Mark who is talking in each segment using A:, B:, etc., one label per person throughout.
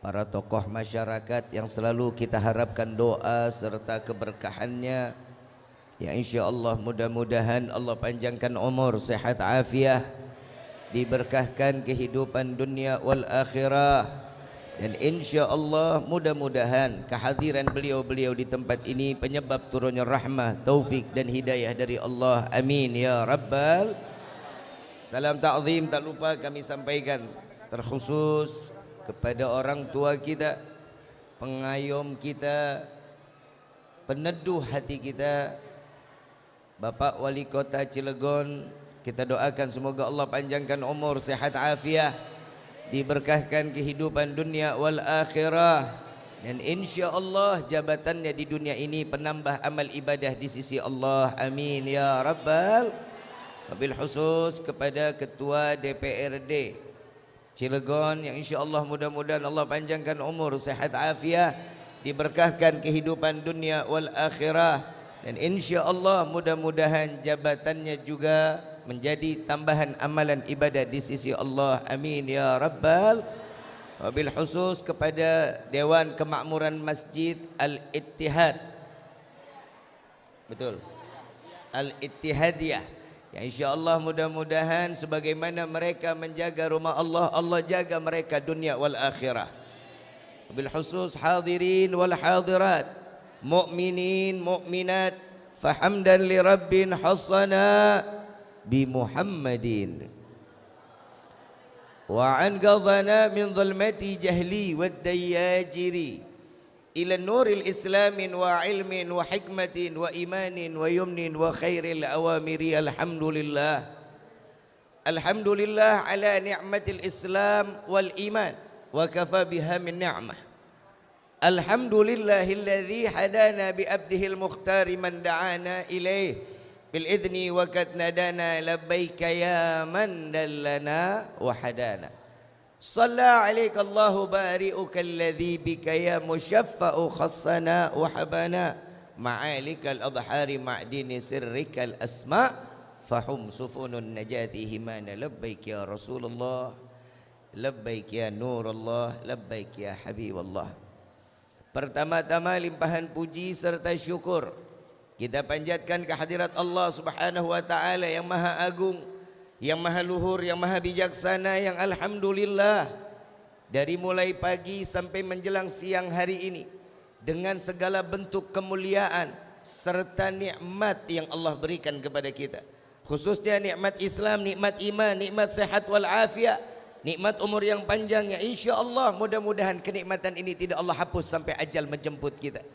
A: Para tokoh masyarakat yang selalu kita harapkan doa serta keberkahannya, ya insyaallah mudah-mudahan Allah panjangkan umur, sehat afiah, diberkahkan kehidupan dunia wal akhirah, dan insyaallah mudah-mudahan kehadiran beliau-beliau di tempat ini penyebab turunnya rahmah, taufik dan hidayah dari Allah. Amin ya rabbal. Salam ta'zim tak lupa kami sampaikan terkhusus kepada orang tua kita, pengayom kita, peneduh hati kita, Bapak Wali Kota Cilegon. Kita doakan semoga Allah panjangkan umur, sehat afiah, diberkahkan kehidupan dunia wal akhirah, dan insyaallah jabatannya di dunia ini penambah amal ibadah di sisi Allah. Amin ya rabbal. Wabil khusus kepada Ketua DPRD Cilegon yang insyaallah mudah-mudahan Allah panjangkan umur, sehat afiah, diberkahkan kehidupan dunia wal akhirah, dan insyaallah mudah-mudahan jabatannya juga menjadi tambahan amalan ibadah di sisi Allah. Amin ya rabbal. Wabil khusus kepada Dewan Kemakmuran Masjid Al-Ittihad, betul, Al-Ittihadiyah, ya insyaallah mudah-mudahan sebagaimana mereka menjaga rumah Allah, Allah jaga mereka dunia wal akhirah. Bil khusus hadirin wal hadirat, mukminin mukminat, fahamdan li rabbin hasana bi Muhammadin wa an qadhana min dhulmati jahli wad dayajiri ila nuril islamin wa ilmin wa hikmatin wa imanin wa yumnin wa khairil awamiri. Alhamdulillah, alhamdulillah ala ni'matil islam wal iman wa kafa biha min ni'mah. Alhamdulillahilladzi hadana bi abdihil mukhtari man da'ana ilaih bil idni wa kad nadana labbaika ya man dallana wa hadana. Shalla alaika Allahu bari'uka alladhi bika ya musyaffa'u khassana wa habana ma'alikal adhari ma'dini sirrikal asma' fahum sufunun najati himana. Labbaik ya Rasulullah, labbaik ya Nurullah, labbaik ya Habiballah. Pertama-tama limpahan puji serta syukur kita panjatkan kehadirat Allah Subhanahu wa taala yang Maha Agung, yang Maha Luhur, yang Maha Bijaksana, yang alhamdulillah dari mulai pagi sampai menjelang siang hari ini dengan segala bentuk kemuliaan serta nikmat yang Allah berikan kepada kita, khususnya nikmat Islam, nikmat iman, nikmat sehat wal afiat, nikmat umur yang panjang, yang insyaallah mudah-mudahan kenikmatan ini tidak Allah hapus sampai ajal menjemput kita.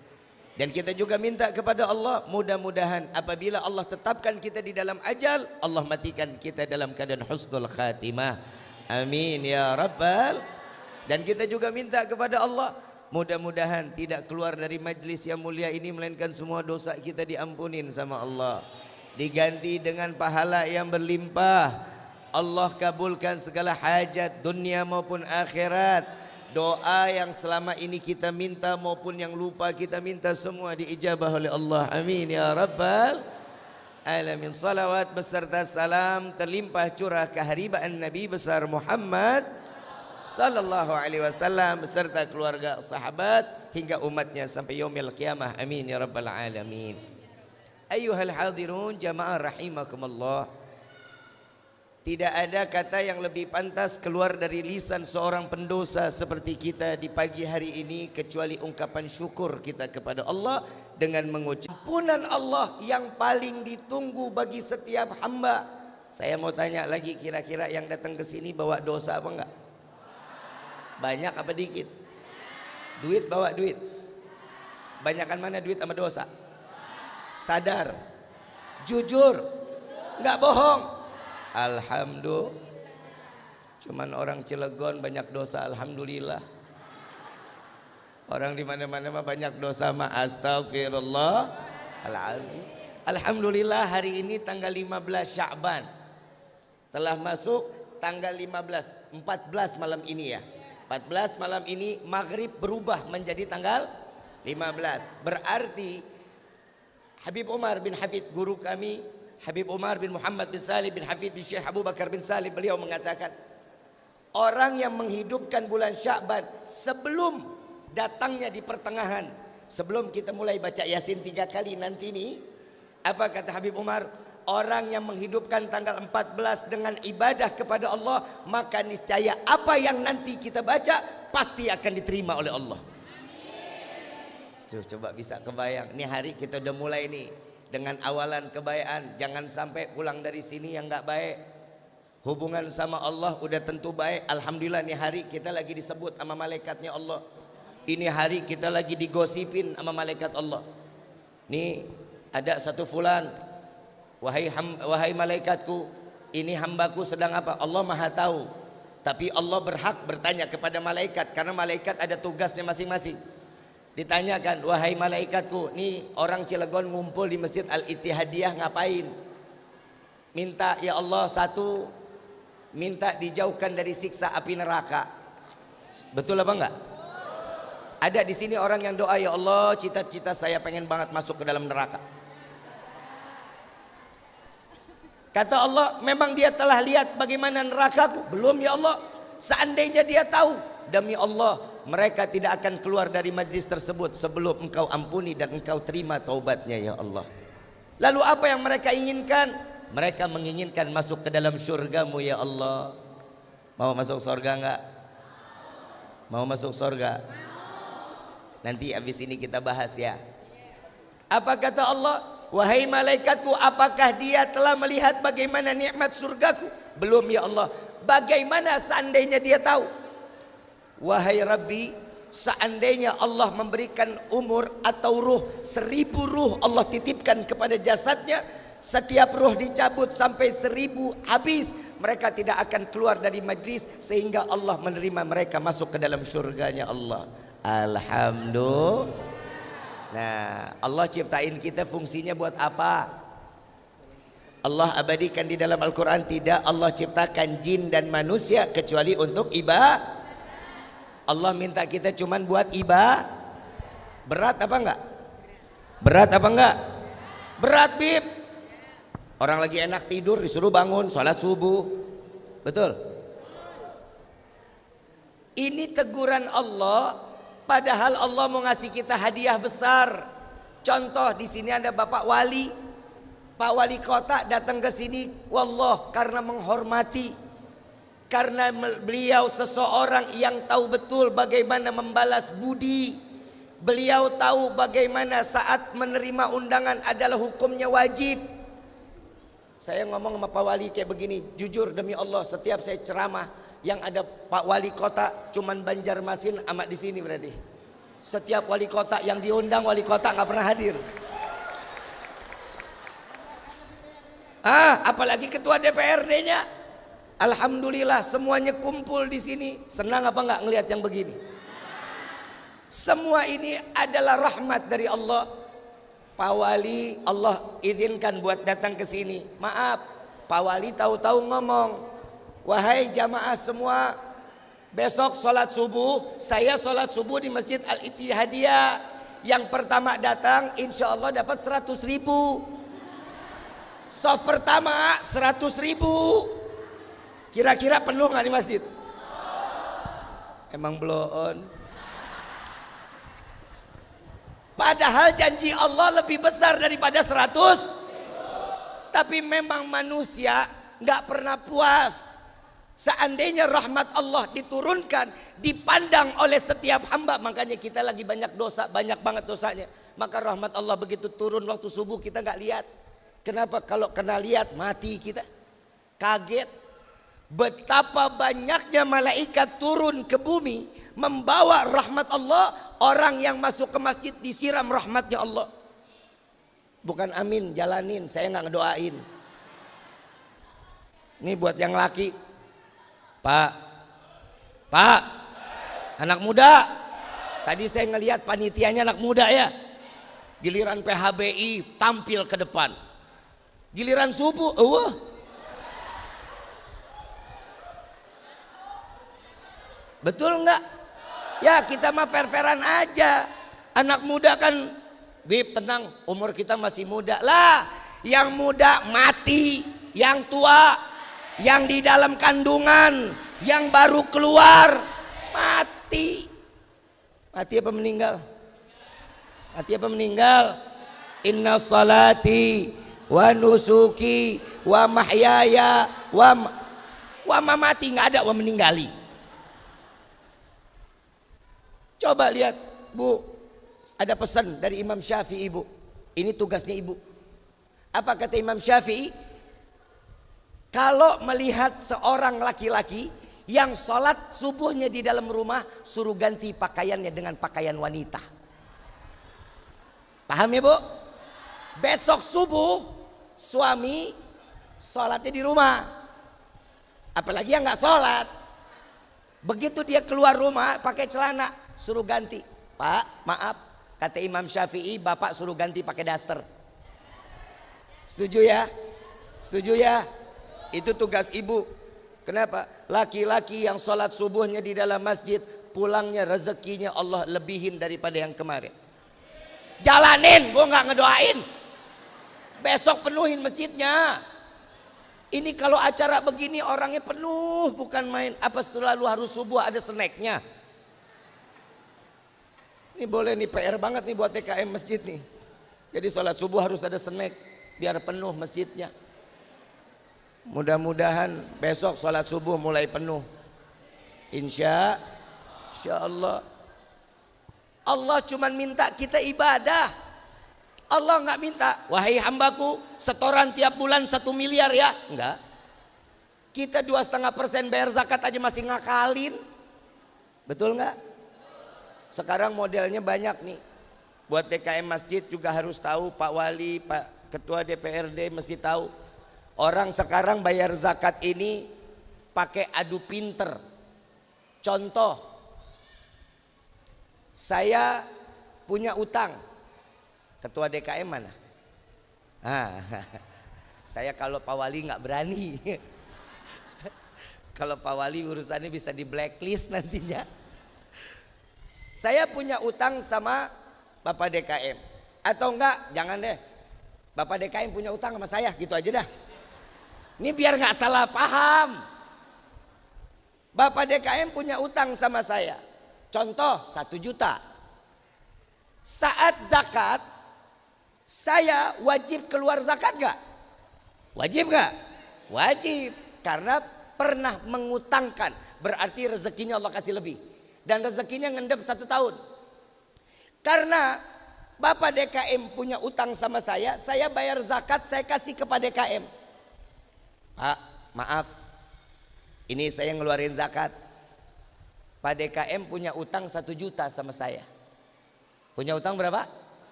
A: Dan kita juga minta kepada Allah mudah-mudahan apabila Allah tetapkan kita di dalam ajal, Allah matikan kita dalam keadaan husnul khatimah. Amin ya rabbal. Dan kita juga minta kepada Allah mudah-mudahan tidak keluar dari majlis yang mulia ini melainkan semua dosa kita diampunin sama Allah, diganti dengan pahala yang berlimpah. Allah kabulkan segala hajat dunia maupun akhirat. Doa yang selama ini kita minta maupun yang lupa kita minta semua diijabah oleh Allah. Amin ya rabbal alamin. Salawat beserta salam terlimpah curah keharibaan Nabi besar Muhammad sallallahu alaihi wasallam beserta keluarga, sahabat hingga umatnya sampai yaumil qiyamah. Amin ya rabbal alamin. Ayyuhal hadirun jamaah rahimakumullah. Tidak ada kata yang lebih pantas keluar dari lisan seorang pendosa seperti kita di pagi hari ini kecuali ungkapan syukur kita kepada Allah dengan mengucap ampunan Allah yang paling ditunggu bagi setiap hamba. Saya mau tanya lagi, kira-kira yang datang ke sini bawa dosa apa enggak? Banyak apa dikit? Duit bawa duit? Banyakan mana duit sama dosa? Sadar, jujur, enggak bohong. Alhamdulillah. Cuman orang Cilegon banyak dosa, alhamdulillah. Orang di mana-mana mah banyak dosa mah astagfirullah. Alhamdulillah hari ini tanggal 15 Sya'ban. Telah masuk tanggal 14 malam ini ya. 14 malam ini maghrib berubah menjadi tanggal 15. Berarti Habib Umar bin Hafid, guru kami Habib Umar bin Muhammad bin Salim bin Hafid bin Syekh Abu Bakar bin Salim, beliau mengatakan, orang yang menghidupkan bulan Sya'ban sebelum datangnya di pertengahan, sebelum kita mulai baca Yasin 3 kali nanti nih, apa kata Habib Umar? Orang yang menghidupkan tanggal 14 dengan ibadah kepada Allah, maka niscaya apa yang nanti kita baca pasti akan diterima oleh Allah. Coba bisa kebayang, nih hari kita udah mulai nih dengan awalan kebaikan. Jangan sampai pulang dari sini yang nggak baik. Hubungan sama Allah udah tentu baik. Alhamdulillah nih hari kita lagi disebut sama malaikatnya Allah. Ini hari kita lagi digosipin sama malaikat Allah. Nih ada satu fulan, wahai malaikatku, ini hambaku sedang apa? Allah maha tahu. Tapi Allah berhak bertanya kepada malaikat, karena malaikat ada tugasnya masing-masing. Ditanyakan, wahai malaikatku, nih orang Cilegon ngumpul di Masjid Al-Ittihadiyah ngapain? Minta, ya Allah, satu, minta dijauhkan dari siksa api neraka. Betul apa enggak? Ada di sini orang yang doa, ya Allah, cita-cita saya pengen banget masuk ke dalam neraka. Kata Allah, memang dia telah lihat bagaimana nerakaku? Belum ya Allah. Seandainya dia tahu, demi Allah, mereka tidak akan keluar dari majlis tersebut sebelum engkau ampuni dan engkau terima taubatnya ya Allah. Lalu apa yang mereka inginkan? Mereka menginginkan masuk ke dalam syurgamu ya Allah. Mau masuk surga enggak? Mau masuk surga? Nanti habis ini kita bahas ya. Apa kata Allah? Wahai malaikatku, apakah dia telah melihat bagaimana nikmat surgaku? Belum ya Allah. Bagaimana seandainya dia tahu? Wahai Rabbi, seandainya Allah memberikan umur atau ruh 1000 ruh Allah titipkan kepada jasadnya, setiap ruh dicabut sampai 1000 habis, mereka tidak akan keluar dari majlis sehingga Allah menerima mereka masuk ke dalam surganya Allah. Alhamdulillah. Nah, Allah ciptain kita fungsinya buat apa? Allah abadikan di dalam Al-Quran, tidak Allah ciptakan jin dan manusia kecuali untuk ibadah. Allah minta kita cuman buat ibadah. Berat apa enggak? Berat apa enggak? Berat, Bib. Orang lagi enak tidur disuruh bangun sholat subuh. Betul? Ini teguran Allah, padahal Allah mau ngasih kita hadiah besar. Contoh, di sini ada Bapak Wali, Pak Wali Kota datang ke sini, wallah karena menghormati. Karena beliau seseorang yang tahu betul bagaimana membalas budi. Beliau tahu bagaimana saat menerima undangan adalah hukumnya wajib. Saya ngomong sama Pak Wali kayak begini, jujur demi Allah, setiap saya ceramah yang ada Pak Wali Kota cuman Banjarmasin amat di sini berarti. Setiap wali kota yang diundang wali kota nggak pernah hadir. Apalagi ketua DPRD-nya. Alhamdulillah semuanya kumpul di sini. Senang apa enggak ngelihat yang begini? Semua ini adalah rahmat dari Allah. Pak Wali Allah izinkan buat datang ke sini. Maaf, Pak Wali tahu-tahu ngomong, wahai jamaah semua, besok sholat subuh, saya sholat subuh di Masjid Al-Ittihadiyah. Yang pertama datang insya Allah dapat 100.000. Soft pertama 100.000. Kira-kira penuh nggak di masjid? Emang bloon. Padahal janji Allah lebih besar daripada 100. Tapi memang manusia nggak pernah puas. Seandainya rahmat Allah diturunkan, dipandang oleh setiap hamba, makanya kita lagi banyak dosa, banyak banget dosanya. Maka rahmat Allah begitu turun waktu subuh kita nggak lihat. Kenapa? Kalau kena lihat mati kita, kaget. Betapa banyaknya malaikat turun ke bumi membawa rahmat Allah. Orang yang masuk ke masjid disiram rahmatnya Allah. Bukan amin, jalanin, saya nggak ngedoain. Ini buat yang laki. Pak, anak muda. Tadi saya ngelihat panitianya anak muda ya. Giliran PHBI tampil ke depan. Giliran subuh, betul enggak? Ya kita mah fair-fairan aja. Anak muda kan Bib tenang, umur kita masih muda. Lah, yang muda mati, yang tua, yang di dalam kandungan, yang baru keluar mati. Mati apa meninggal? Mati apa meninggal? Inna salati wa nusuki wa mahyaya wa mamati, nggak ada wa meninggali. Coba lihat, Bu, ada pesan dari Imam Syafi'i, Bu. Ini tugasnya Ibu. Apa kata Imam Syafi'i? Kalau melihat seorang laki-laki yang sholat subuhnya di dalam rumah, suruh ganti pakaiannya dengan pakaian wanita. Paham ya, Bu? Besok subuh suami sholatnya di rumah. Apalagi yang nggak sholat. Begitu dia keluar rumah pakai celana, suruh ganti. Pak, maaf, kata Imam Syafi'i, bapak suruh ganti pakai daster. Setuju ya? Setuju ya? Itu tugas ibu. Kenapa? Laki-laki yang sholat subuhnya di dalam masjid, pulangnya rezekinya Allah lebihin daripada yang kemarin. Jalanin, gue nggak ngedoain. Besok penuhin masjidnya. Ini kalau acara begini orangnya penuh, bukan main. Apa selalu harus subuh ada snacknya? Ini boleh nih, PR banget nih buat TKM masjid nih. Jadi sholat subuh harus ada snack biar penuh masjidnya. Mudah-mudahan besok sholat subuh mulai penuh. Insya Allah. Allah cuman minta kita ibadah. Allah nggak minta, wahai hambaku setoran tiap bulan 1 miliar ya. Enggak. Kita 2,5% bayar zakat aja masih ngakalin. Betul nggak? Sekarang modelnya banyak nih. Buat TKM masjid juga harus tahu, Pak Wali, Pak Ketua DPRD mesti tahu. Orang sekarang bayar zakat ini pakai adu pinter. Contoh, saya punya utang. Ketua DKM mana? Saya kalau Pak Wali nggak berani. Kalau Pak Wali urusannya bisa di blacklist nantinya. Saya punya utang sama Bapak DKM. Atau enggak, jangan deh. Bapak DKM punya utang sama saya, gitu aja dah. Ini biar nggak salah paham. Bapak DKM punya utang sama saya. Contoh 1 juta. Saat zakat, saya wajib keluar zakat gak? Wajib gak? Wajib. Karena pernah mengutangkan. Berarti rezekinya Allah kasih lebih. Dan rezekinya ngendep 1 tahun. Karena Bapak DKM punya utang sama saya bayar zakat, saya kasih kepada DKM. Pak, maaf. Ini saya ngeluarin zakat. Pak DKM punya utang 1 juta sama saya. Punya utang berapa?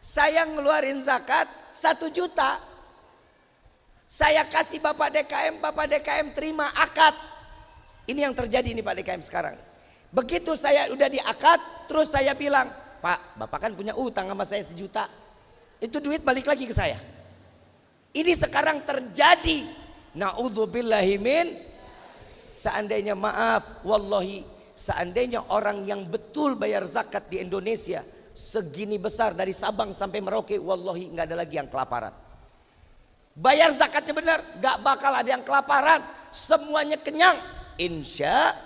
A: Saya ngeluarin zakat 1 juta. Saya kasih Bapak DKM terima akad. Ini yang terjadi nih Pak DKM sekarang. Begitu saya udah di akad, terus saya bilang, Pak, Bapak kan punya utang sama saya 1 juta. Itu duit balik lagi ke saya. Ini sekarang terjadi. Na'udzubillahimin. Seandainya maaf, wallahi, seandainya orang yang betul bayar zakat di Indonesia segini besar dari Sabang sampai Merauke, wallahi nggak ada lagi yang kelaparan. Bayar zakatnya benar, nggak bakal ada yang kelaparan, semuanya kenyang, insya.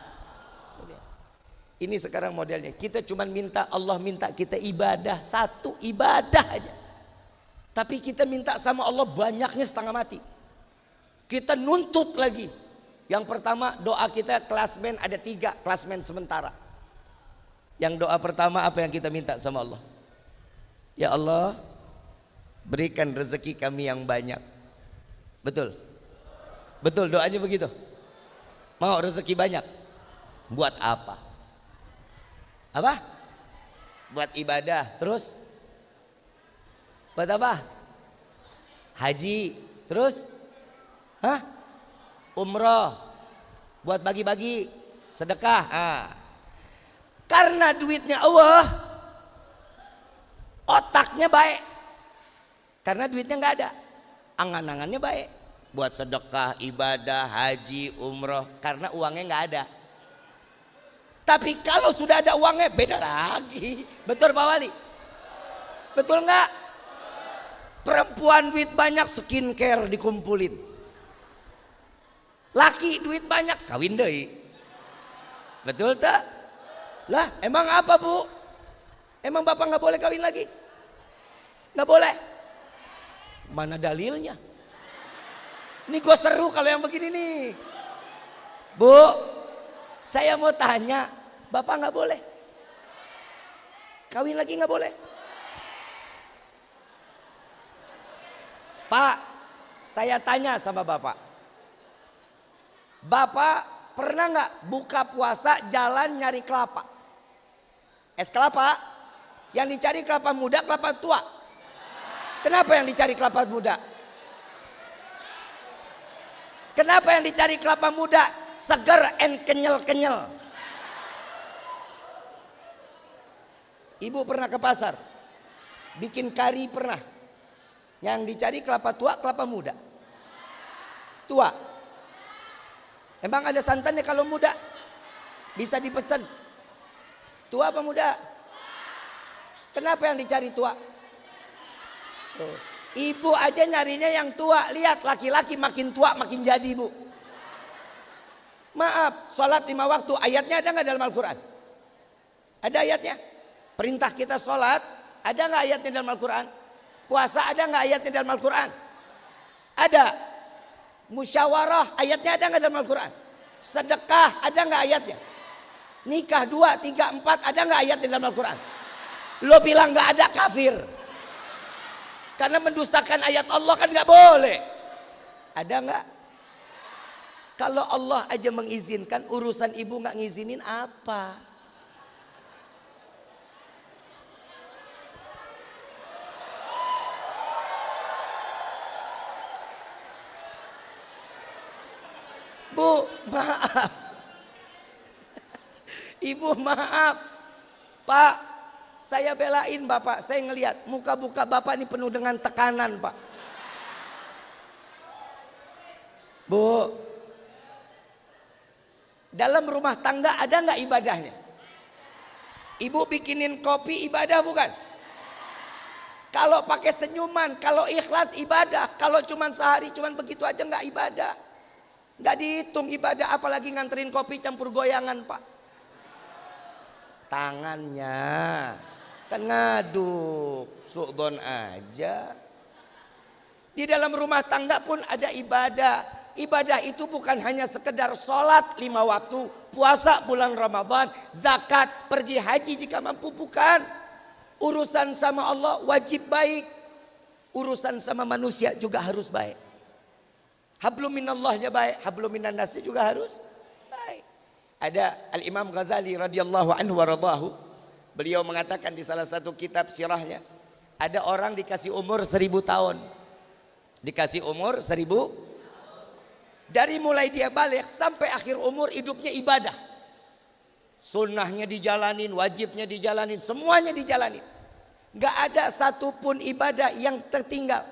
A: Ini sekarang modelnya. Kita cuma minta, Allah minta kita ibadah, 1 ibadah aja. Tapi kita minta sama Allah banyaknya setengah mati. Kita nuntut lagi. Yang pertama doa kita klasmen ada 3, klasmen sementara. Yang doa pertama apa yang kita minta sama Allah? Ya Allah, berikan rezeki kami yang banyak. Betul? Betul doanya begitu? Mau rezeki banyak? Buat apa? Apa? Buat ibadah. Terus? Buat apa? Haji. Terus? Hah? Umroh. Buat bagi-bagi sedekah. Karena duitnya Allah, otaknya baik. Karena duitnya nggak ada, angan-angannya baik. Buat sedekah, ibadah, haji, umroh. Karena uangnya nggak ada. Tapi kalau sudah ada uangnya beda lagi. Betul Pak Wali? Betul nggak? Perempuan duit banyak skincare dikumpulin. Laki duit banyak kawin deui. Betul tak? Lah emang apa bu? Emang bapak nggak boleh kawin lagi? Nggak boleh? Mana dalilnya? Ini gue seru kalau yang begini nih. Bu, saya mau tanya, bapak nggak boleh? Kawin lagi nggak boleh? Pak, saya tanya sama bapak. Bapak pernah nggak buka puasa jalan nyari kelapa? Es kelapa? Yang dicari kelapa muda, kelapa tua? Kenapa yang dicari kelapa muda? Kenapa yang dicari kelapa muda? Seger and kenyal-kenyal. Ibu pernah ke pasar? Bikin kari pernah? Yang dicari kelapa tua, kelapa muda? Tua. Emang ada santannya kalau muda? Bisa dipesan. Tua apa muda? Kenapa yang dicari tua? Tuh. Ibu aja nyarinya yang tua. Lihat laki-laki makin tua makin jadi bu. Maaf, sholat 5 waktu ayatnya ada nggak dalam Al-Quran? Ada ayatnya. Perintah kita sholat ada nggak ayatnya dalam Al-Quran? Puasa ada nggak ayatnya dalam Al-Quran? Ada. Musyawarah ayatnya ada nggak dalam Al-Quran? Sedekah ada nggak ayatnya? Nikah 2, 3, 4 ada nggak ayatnya dalam Al-Quran? Lo bilang nggak ada, kafir. Karena mendustakan ayat Allah kan nggak boleh. Ada nggak? Kalau Allah aja mengizinkan, urusan ibu nggak ngizinin apa? Bu, maaf. Ibu maaf. Pak, saya belain bapak. Saya ngelihat muka-muka bapak ini penuh dengan tekanan pak. Bu, dalam rumah tangga ada nggak ibadahnya? Ibu bikinin kopi ibadah bukan? Kalau pakai senyuman, kalau ikhlas ibadah. Kalau cuman sehari cuman begitu aja nggak ibadah. Nggak dihitung ibadah, apalagi nganterin kopi campur goyangan pak. Tangannya kan ngaduk, su'don aja. Di dalam rumah tangga pun ada ibadah. Ibadah itu bukan hanya sekedar sholat 5 waktu, puasa bulan Ramadan, zakat, pergi haji jika mampu, bukan. Urusan sama Allah wajib baik. Urusan sama manusia juga harus baik. Hablum minallahnya baik, hablum minan nasnya juga harus baik. Ada Al-Imam Ghazali radhiyallahu anhu wa radahu. Beliau mengatakan di salah satu kitab sirahnya, ada orang dikasih umur 1000 tahun. Dikasih umur 1000. Dari mulai dia balik sampai akhir umur hidupnya ibadah. Sunnahnya dijalanin, wajibnya dijalanin, semuanya dijalanin. Gak ada satupun ibadah yang tertinggal.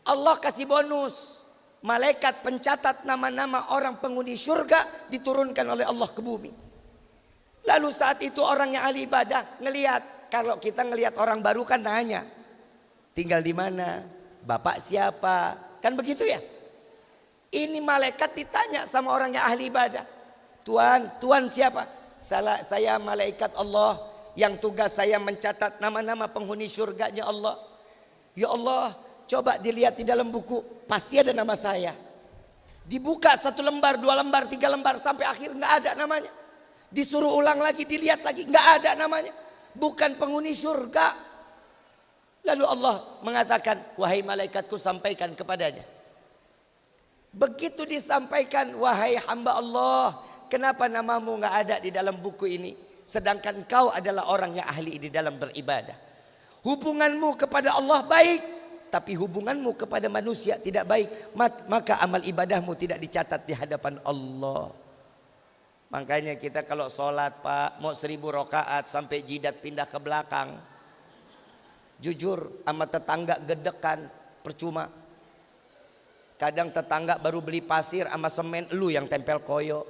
A: Allah kasih bonus. Malaikat pencatat nama-nama orang penghuni surga diturunkan oleh Allah ke bumi. Lalu saat itu orang yang ahli ibadah ngelihat. Kalau kita ngelihat orang baru kan nanya, tinggal di mana? Bapak siapa? Kan begitu ya? Ini malaikat ditanya sama orang yang ahli ibadah. Tuhan siapa? Saya malaikat Allah yang tugas saya mencatat nama-nama penghuni surganya Allah. Ya Allah, coba dilihat di dalam buku, pasti ada nama saya. Dibuka 1 lembar, 2 lembar, 3 lembar sampai akhir nggak ada namanya. Disuruh ulang lagi, dilihat lagi, nggak ada namanya. Bukan penghuni surga. Lalu Allah mengatakan, wahai malaikatku sampaikan kepadanya. Begitu disampaikan, wahai hamba Allah, kenapa namamu nggak ada di dalam buku ini? Sedangkan kau adalah orang yang ahli di dalam beribadah. Hubunganmu kepada Allah baik, tapi hubunganmu kepada manusia tidak baik. Maka amal ibadahmu tidak dicatat di hadapan Allah. Makanya kita kalau sholat pak, mau 1000 rakaat sampai jidat pindah ke belakang. Jujur sama tetangga gedekan, percuma. Kadang tetangga baru beli pasir sama semen, lu yang tempel koyo.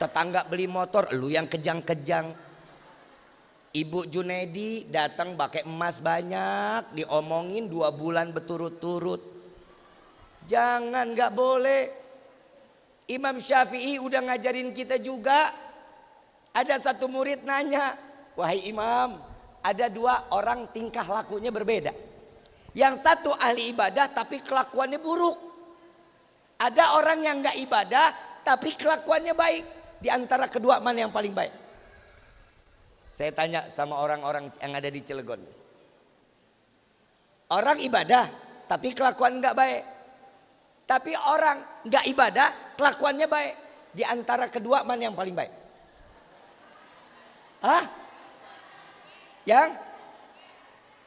A: Tetangga beli motor, lu yang kejang-kejang. Ibu Junedi datang pakai emas banyak, diomongin 2 bulan berturut-turut. Jangan, nggak boleh. Imam Syafi'i udah ngajarin kita juga. Ada satu murid nanya, wahai imam, ada 2 orang tingkah lakunya berbeda. Yang satu ahli ibadah tapi kelakuannya buruk. Ada orang yang nggak ibadah tapi kelakuannya baik. Di antara kedua mana yang paling baik? Saya tanya sama orang-orang yang ada di Cilegon. Orang ibadah tapi kelakuan nggak baik. Tapi orang nggak ibadah kelakuannya baik. Di antara kedua mana yang paling baik? Hah?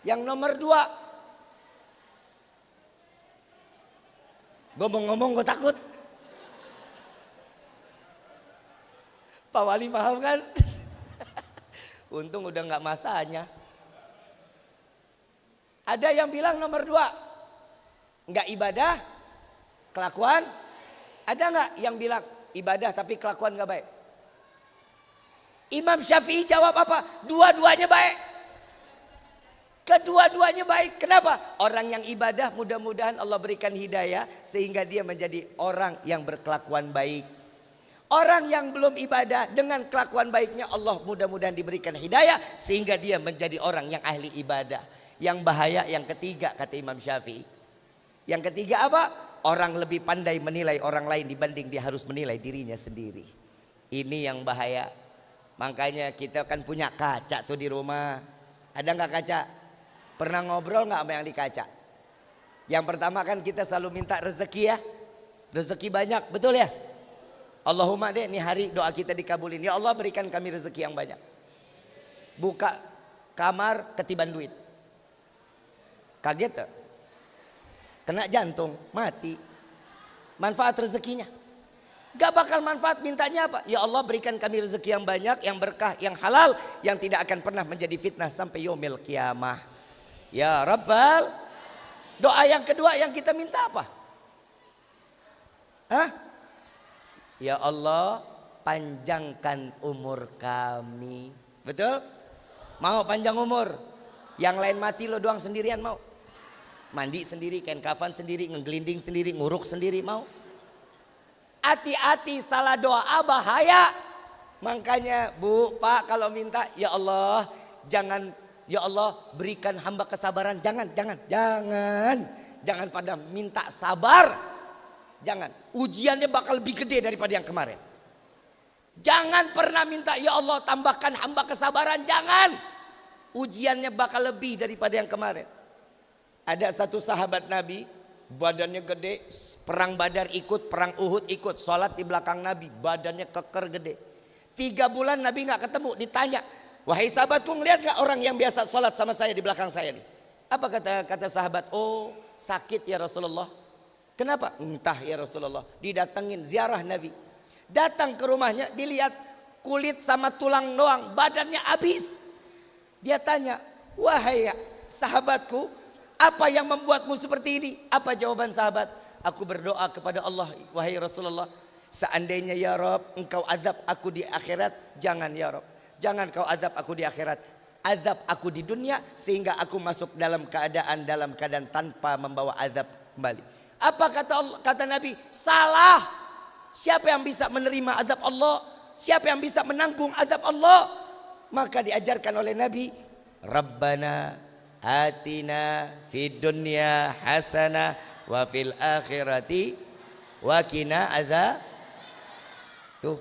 A: Yang nomor 2. Ngomong-ngomong gue takut. Pak Wali paham kan? Untung udah nggak masanya. Ada yang bilang nomor 2, nggak ibadah, kelakuan. Ada nggak yang bilang ibadah tapi kelakuan nggak baik? Imam Syafi'i jawab apa? Dua-duanya baik. Kedua-duanya baik. Kenapa? Orang yang ibadah mudah-mudahan Allah berikan hidayah sehingga dia menjadi orang yang berkelakuan baik. Orang yang belum ibadah dengan kelakuan baiknya Allah mudah-mudahan diberikan hidayah sehingga dia menjadi orang yang ahli ibadah. Yang bahaya yang ketiga kata Imam Syafi'i. Yang ketiga apa? Orang lebih pandai menilai orang lain dibanding dia harus menilai dirinya sendiri. Ini yang bahaya. Makanya kita kan punya kaca tuh di rumah. Ada nggak kaca? Pernah ngobrol nggak sama yang di kaca? Yang pertama kan kita selalu minta rezeki ya. Rezeki banyak, betul ya? Allahumma deh, ini hari doa kita dikabulin. Ya Allah berikan kami rezeki yang banyak. Buka kamar ketiban duit. Kaget tak? Kena jantung, mati. Manfaat rezekinya. Gak bakal manfaat, mintanya apa? Ya Allah berikan kami rezeki yang banyak, yang berkah, yang halal, yang tidak akan pernah menjadi fitnah sampai yaumil qiyamah. Ya Rabbal. Doa yang kedua yang kita minta apa? Hah? Ya Allah panjangkan umur kami. Betul? Mau panjang umur? Yang lain mati lo doang sendirian mau? Mandi sendiri, kain kafan sendiri, ngegelinding sendiri, nguruk sendiri mau? Hati-hati salah doa bahaya. Makanya Bu, Pak kalau minta ya Allah jangan, ya Allah berikan hamba kesabaran. Jangan pada minta sabar. Jangan, ujiannya bakal lebih gede daripada yang kemarin. Jangan pernah minta ya Allah tambahkan hamba kesabaran. Jangan, ujiannya bakal lebih daripada yang kemarin. Ada satu sahabat Nabi, badannya gede, perang Badar ikut, perang Uhud ikut, sholat di belakang Nabi, badannya keker gede. 3 bulan Nabi nggak ketemu, ditanya, wahai sahabatku ngeliat gak orang yang biasa sholat sama saya di belakang saya nih? Apa kata sahabat? Oh sakit ya Rasulullah. Kenapa? Entah ya Rasulullah. Didatengin ziarah Nabi. Datang ke rumahnya, dilihat kulit sama tulang doang, badannya habis. Dia tanya, wahai sahabatku, apa yang membuatmu seperti ini? Apa jawaban sahabat? Aku berdoa kepada Allah, wahai Rasulullah, seandainya ya Rabb engkau azab aku di akhirat, jangan ya Rabb, jangan kau azab aku di akhirat, azab aku di dunia sehingga aku masuk dalam keadaan tanpa membawa azab kembali. Apa kata Nabi? Salah. Siapa yang bisa menerima azab Allah? Siapa yang bisa menanggung azab Allah? Maka diajarkan oleh Nabi, Rabbana atina fid dunya hasanah wa fil akhirati wa qina azab. Tuh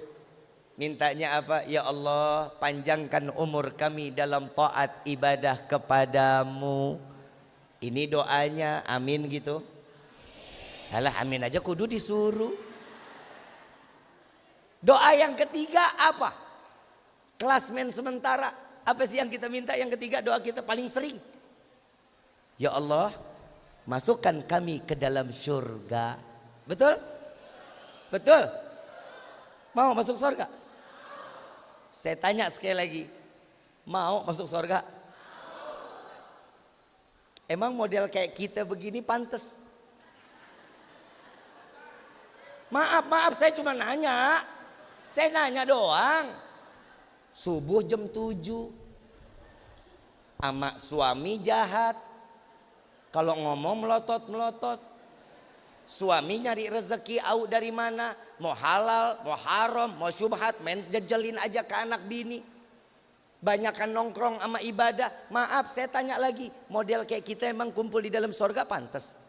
A: mintanya apa? Ya Allah panjangkan umur kami dalam taat ibadah kepadamu. Ini doanya, amin gitu. Alah amin aja kudu disuruh. Doa yang ketiga apa? Klasmen sementara. Apa sih yang kita minta yang ketiga doa kita paling sering? Ya Allah masukkan kami ke dalam surga. Betul? Betul? Mau masuk surga? Saya tanya sekali lagi. Mau masuk surga? Emang model kayak kita begini pantas? Maaf saya cuma nanya. Saya nanya doang. Subuh jam 7. Ama suami jahat. Kalau ngomong melotot-melotot. Suami nyari rezeki au dari mana? Mau halal, mau haram, mau syubhat, main jejelin aja ke anak bini. Banyakan nongkrong sama ibadah. Maaf saya tanya lagi, model kayak kita emang kumpul di dalam sorga pantas?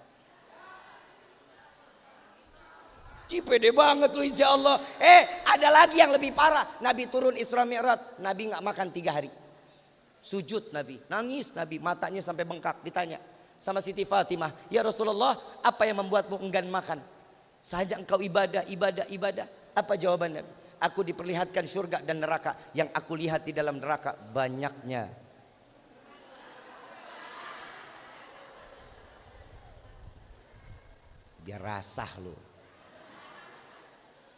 A: Pede banget lu insya Allah. Ada lagi yang lebih parah. Nabi turun Isra Mi'raj, Nabi gak makan 3 hari. Sujud Nabi, nangis Nabi, matanya sampai bengkak. Ditanya sama Siti Fatimah, ya Rasulullah, apa yang membuatmu enggan makan? Saja engkau ibadah. Apa jawaban Nabi? Aku diperlihatkan surga dan neraka. Yang aku lihat di dalam neraka banyaknya. Dia rasah lu.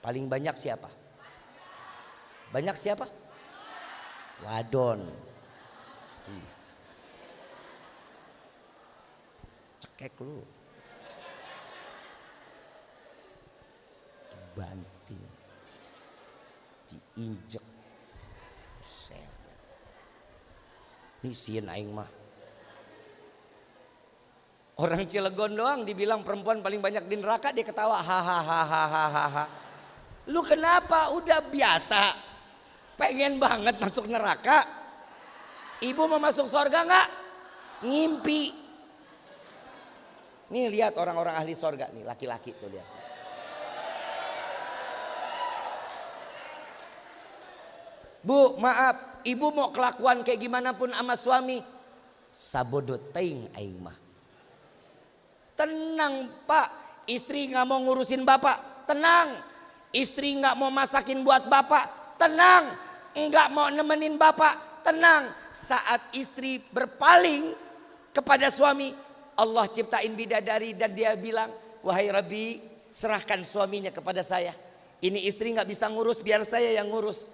A: Paling banyak siapa? Banyak siapa? Wadon. Cekek lu. Dibanting. Diinjek. Ini sieun aing mah. Orang Cilegon doang dibilang perempuan paling banyak di neraka, dia ketawa. Hahaha. Lu kenapa? Udah biasa. Pengen banget masuk neraka. Ibu mau masuk surga nggak? Ngimpi. Nih lihat orang-orang ahli surga nih, laki-laki tuh lihat. Bu, maaf, ibu mau kelakuan kayak gimana pun sama suami, sabodo teing aing mah. Tenang Pak, istri nggak mau ngurusin bapak, tenang. Istri nggak mau masakin buat bapak, tenang. Nggak mau nemenin bapak, tenang. Saat istri berpaling kepada suami, Allah ciptain bidadari dan dia bilang, wahai Rabbi, serahkan suaminya kepada saya. Ini istri nggak bisa ngurus, biar saya yang ngurus.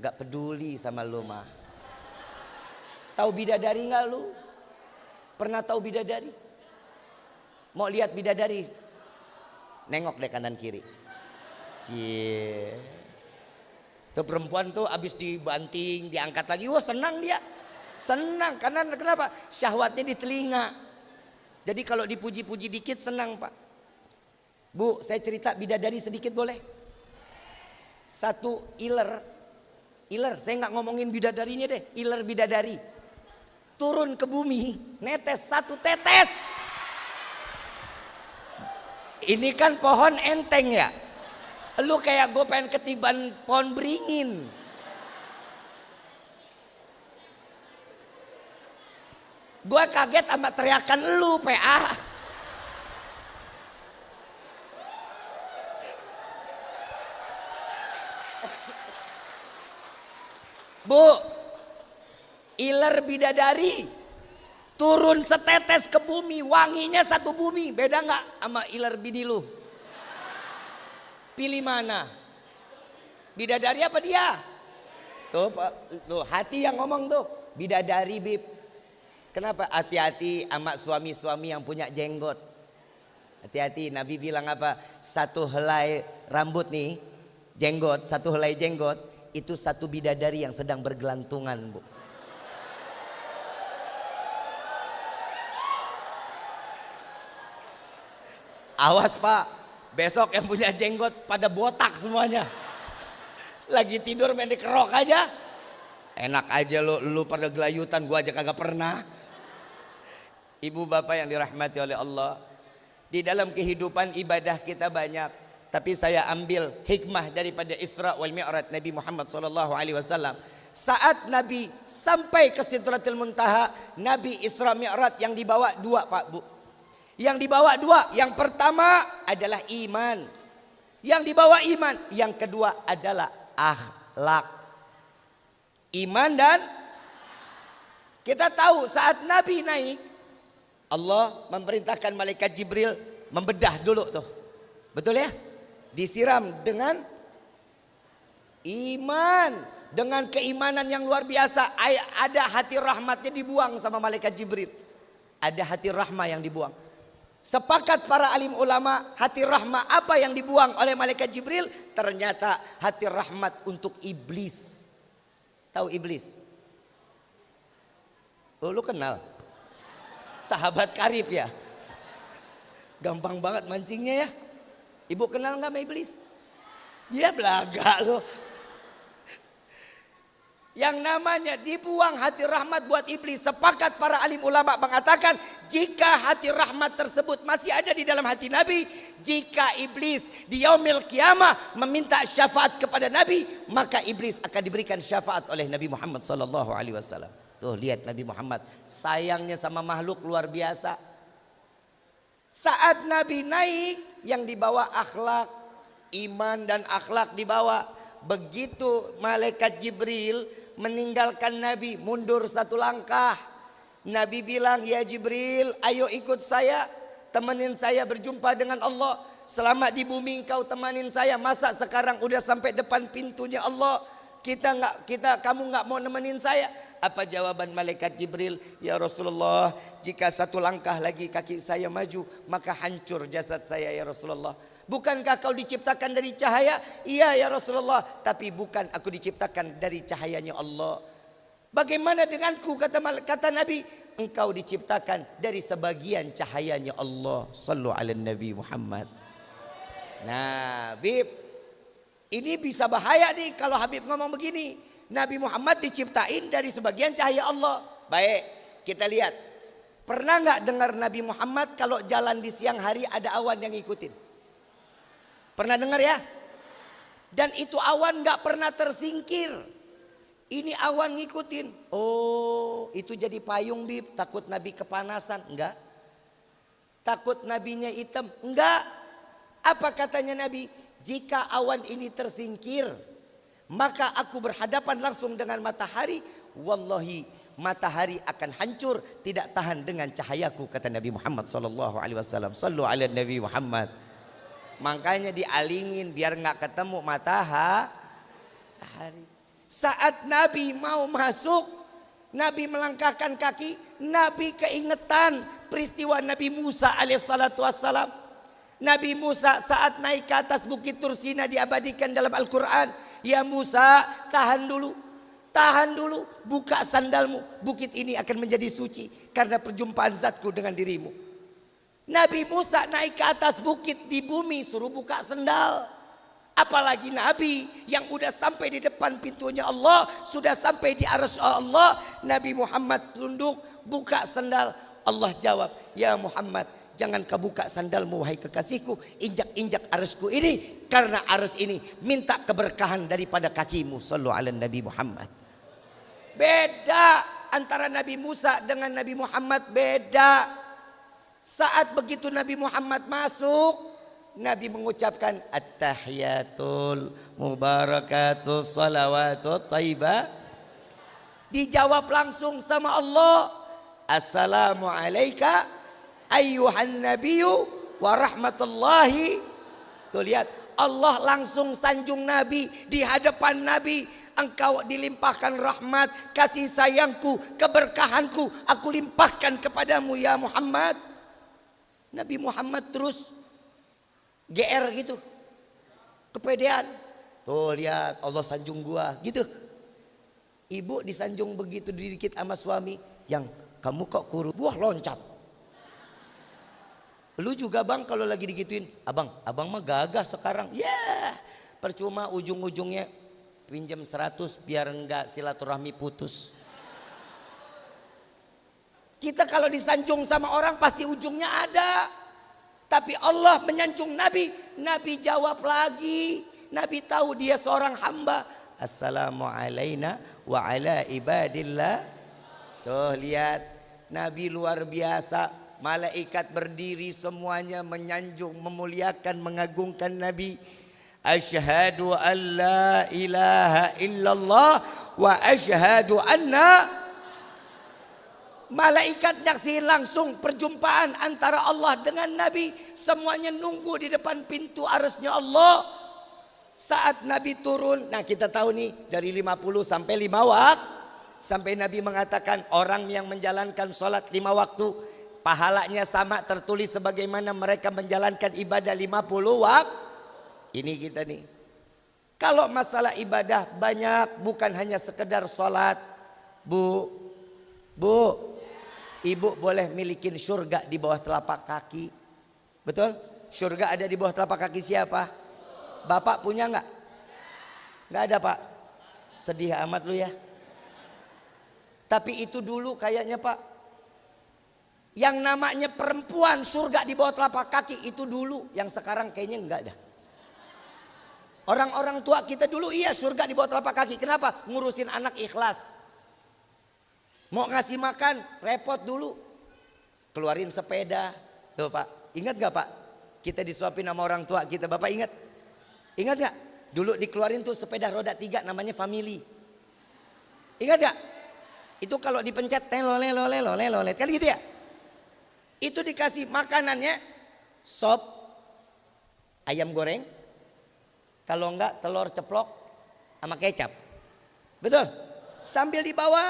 A: Nggak peduli sama lu mah. Tahu bidadari nggak lu? Pernah tahu bidadari? Mau lihat bidadari? Nengok deh kanan kiri. Cie. Tuh perempuan tuh abis dibanting, diangkat lagi, wah senang dia. Senang, karena kenapa? Syahwatnya di telinga. Jadi kalau dipuji-puji dikit senang Pak. Bu, saya cerita bidadari sedikit boleh? Satu iler, saya nggak ngomongin bidadarinya deh, iler bidadari. Turun ke bumi, netes 1 tetes. Ini kan pohon enteng ya. Lu kayak gue pengen ketiban pohon beringin. Gue kaget sama teriakan lu PA. Bu, iler bidadari turun setetes ke bumi, wanginya satu bumi. Beda nggak sama iler bini lu? Pilih mana? Bidadari apa dia? Tuh, tuh hati yang ngomong tuh. Bidadari bib. Kenapa? Hati-hati sama suami-suami yang punya jenggot. Hati-hati, Nabi bilang apa? 1 helai rambut nih, jenggot, 1 helai jenggot, itu 1 bidadari yang sedang bergelantungan, Bu. Awas Pak, besok yang punya jenggot pada botak semuanya. Lagi tidur main dikerok aja. Enak aja lu pada gelayutan, gua aja kagak pernah. Ibu bapak yang dirahmati oleh Allah, di dalam kehidupan ibadah kita banyak, tapi saya ambil hikmah daripada Isra wal Mi'raj Nabi Muhammad SAW. Saat Nabi sampai ke Sidratul Muntaha, Nabi Isra Mi'raj yang dibawa 2 Pak Bu. Yang dibawa 2, yang pertama adalah iman. Yang dibawa iman, yang kedua adalah akhlak. Iman dan kita tahu saat Nabi naik, Allah memerintahkan malaikat Jibril membedah dulu tuh. Betul ya? Disiram dengan iman, dengan keimanan yang luar biasa. Ada hati rahmatnya dibuang sama malaikat Jibril. Ada hati rahmah yang dibuang. Sepakat para alim ulama, hati rahmah apa yang dibuang oleh malaikat Jibril? Ternyata hati rahmat untuk iblis. Tahu iblis? Oh, lu kenal? Sahabat karib ya? Gampang banget mancingnya ya. Ibu kenal nggak sama iblis? Dia belaga loh. Yang namanya dibuang hati rahmat buat iblis. Sepakat para alim ulama mengatakan, jika hati rahmat tersebut masih ada di dalam hati Nabi, jika iblis di yaumil kiamah meminta syafaat kepada Nabi, maka iblis akan diberikan syafaat oleh Nabi Muhammad SAW. Tuh lihat Nabi Muhammad sayangnya sama makhluk luar biasa. Saat Nabi naik, yang dibawa akhlak, iman dan akhlak dibawa. Begitu malaikat Jibril meninggalkan Nabi, mundur satu langkah, Nabi bilang, ya Jibril, ayo ikut saya, temenin saya berjumpa dengan Allah. Selama di bumi engkau temanin saya, masa sekarang udah sampai depan pintunya Allah kamu nggak mau nemenin saya? Apa jawaban malaikat Jibril? Ya Rasulullah, jika satu langkah lagi kaki saya maju, maka hancur jasad saya ya Rasulullah. Bukankah kau diciptakan dari cahaya? Iya ya Rasulullah, tapi bukan aku diciptakan dari cahayanya Allah. Bagaimana denganku? Kata Nabi, engkau diciptakan dari sebagian cahayanya Allah. Sallu ala Nabi Muhammad. Nah, Bib, ini bisa bahaya nih kalau Habib ngomong begini. Nabi Muhammad diciptain dari sebagian cahaya Allah. Baik, kita lihat. Pernah nggak dengar Nabi Muhammad kalau jalan di siang hari ada awan yang ngikutin? Pernah dengar ya? Dan itu awan nggak pernah tersingkir. Ini awan ngikutin. Oh, itu jadi payung, Bib. Takut Nabi kepanasan? Enggak. Takut Nabinya hitam? Enggak. Apa katanya Nabi? Jika awan ini tersingkir, maka aku berhadapan langsung dengan matahari. Wallahi, matahari akan hancur, tidak tahan dengan cahayaku, kata Nabi Muhammad SAW. Sallu ala Nabi Muhammad. Makanya dialingin biar nggak ketemu matahari. Saat Nabi mau masuk, Nabi melangkahkan kaki, Nabi keingetan peristiwa Nabi Musa alaihissalatu wassalam. Nabi Musa saat naik ke atas bukit Tursina diabadikan dalam Al-Quran. Ya Musa, tahan dulu, buka sandalmu. Bukit ini akan menjadi suci karena perjumpaan zatku dengan dirimu. Nabi Musa naik ke atas bukit di bumi suruh buka sandal. Apalagi Nabi yang udah sampai di depan pintunya Allah, sudah sampai di arsy Allah. Nabi Muhammad tunduk, buka sandal. Allah jawab, ya Muhammad, jangan kau buka sandalmu wahai kekasihku, injak-injak arsy-Ku ini, karena arsy ini minta keberkahan daripada kakimu. Sallu ala Nabi Muhammad. Beda antara Nabi Musa dengan Nabi Muhammad, beda. Saat begitu Nabi Muhammad masuk, Nabi mengucapkan at-tahiyatul mubarakatul salawatut thayyibah. Dijawab langsung sama Allah, assalamu alayka ayyuhan nabiyyu wa rahmatullahi. Tuh lihat, Allah langsung sanjung Nabi di hadapan Nabi. Engkau dilimpahkan rahmat, kasih sayangku, keberkahanku, aku limpahkan kepadamu ya Muhammad. Nabi Muhammad terus GR gitu, kepedean. Tuh lihat, Allah sanjung gua gitu. Ibu disanjung begitu dikit sama suami, yang kamu kok kurus, wah loncat. Lu juga bang kalau lagi digituin, abang mah gagah sekarang. Ya percuma, ujung-ujungnya pinjam 100 biar enggak silaturahmi putus. Kita kalau disanjung sama orang pasti ujungnya ada. Tapi Allah menyanjung Nabi. Nabi jawab lagi. Nabi tahu dia seorang hamba. Assalamu alayna wa ala ibadillah. Tuh lihat, Nabi luar biasa. Malaikat berdiri semuanya menyanjung, memuliakan, mengagungkan Nabi. Asyhadu an la ilaha illallah wa asyhadu anna. Malaikat nyaksiin langsung perjumpaan antara Allah dengan Nabi. Semuanya nunggu di depan pintu arsy-Nya Allah. Saat Nabi turun, nah kita tahu nih dari 50 sampai 5 waktu. Sampai Nabi mengatakan orang yang menjalankan sholat 5 waktu, pahalanya sama tertulis sebagaimana mereka menjalankan ibadah 50 waktu. Ini kita nih. Kalau masalah ibadah banyak, bukan hanya sekedar sholat. Bu, Ibu boleh milikin surga di bawah telapak kaki. Betul? Surga ada di bawah telapak kaki siapa? Bapak punya nggak? Nggak ada Pak. Sedih amat lu ya. Tapi itu dulu kayaknya Pak. Yang namanya perempuan surga di bawah telapak kaki itu dulu. Yang sekarang kayaknya nggak ada. Orang-orang tua kita dulu iya surga di bawah telapak kaki. Kenapa? Ngurusin anak ikhlas. Mau ngasih makan repot dulu. Keluarin sepeda. Tuh Pak, ingat gak Pak? Kita disuapin sama orang tua kita. Bapak ingat? Ingat gak? Dulu dikeluarin tuh sepeda roda 3 namanya Family. Ingat gak? Itu kalau dipencet lole kan gitu ya? Itu dikasih makanannya sop ayam goreng. Kalau enggak telur ceplok sama kecap. Betul? Sambil dibawa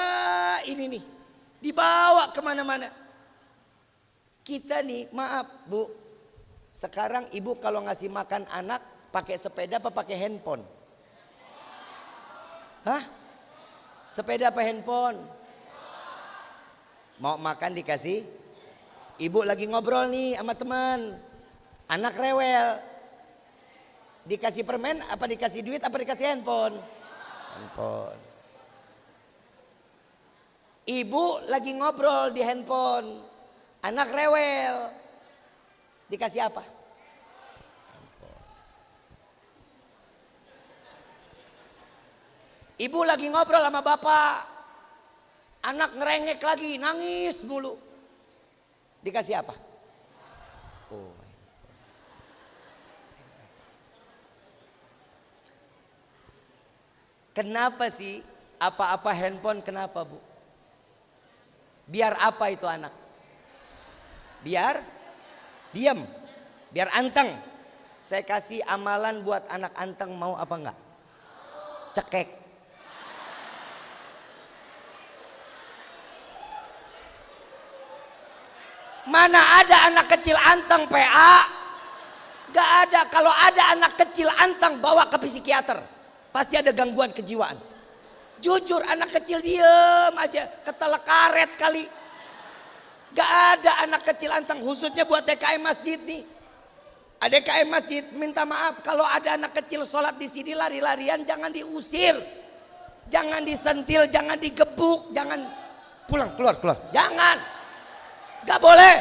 A: ini nih. Dibawa kemana-mana. Kita nih maaf Bu. Sekarang ibu kalau ngasih makan anak pakai sepeda apa pakai handphone? Hah? Sepeda apa handphone? Mau makan dikasih? Ibu lagi ngobrol nih sama teman. Anak rewel. Dikasih permen apa dikasih duit apa dikasih handphone? Handphone. Ibu lagi ngobrol di handphone. Anak rewel. Dikasih apa? Handphone. Ibu lagi ngobrol sama bapak. Anak ngerengek lagi, nangis mulu. Dikasih apa? Oh. Kenapa sih apa-apa handphone kenapa Bu? Biar apa itu anak? Biar diam, biar anteng. Saya kasih amalan buat anak anteng, mau apa enggak? Cekek. Mana ada anak kecil anteng PA? Gak ada. Kalau ada anak kecil anteng bawa ke psikiater. Pasti ada gangguan kejiwaan. Jujur anak kecil diem aja, ketelek karet kali. Gak ada anak kecil anteng, khususnya buat DKM masjid nih. Ada DKM masjid minta maaf kalau ada anak kecil sholat di sini lari-larian jangan diusir. Jangan disentil, jangan digebuk, jangan pulang keluar. Jangan. Gak boleh.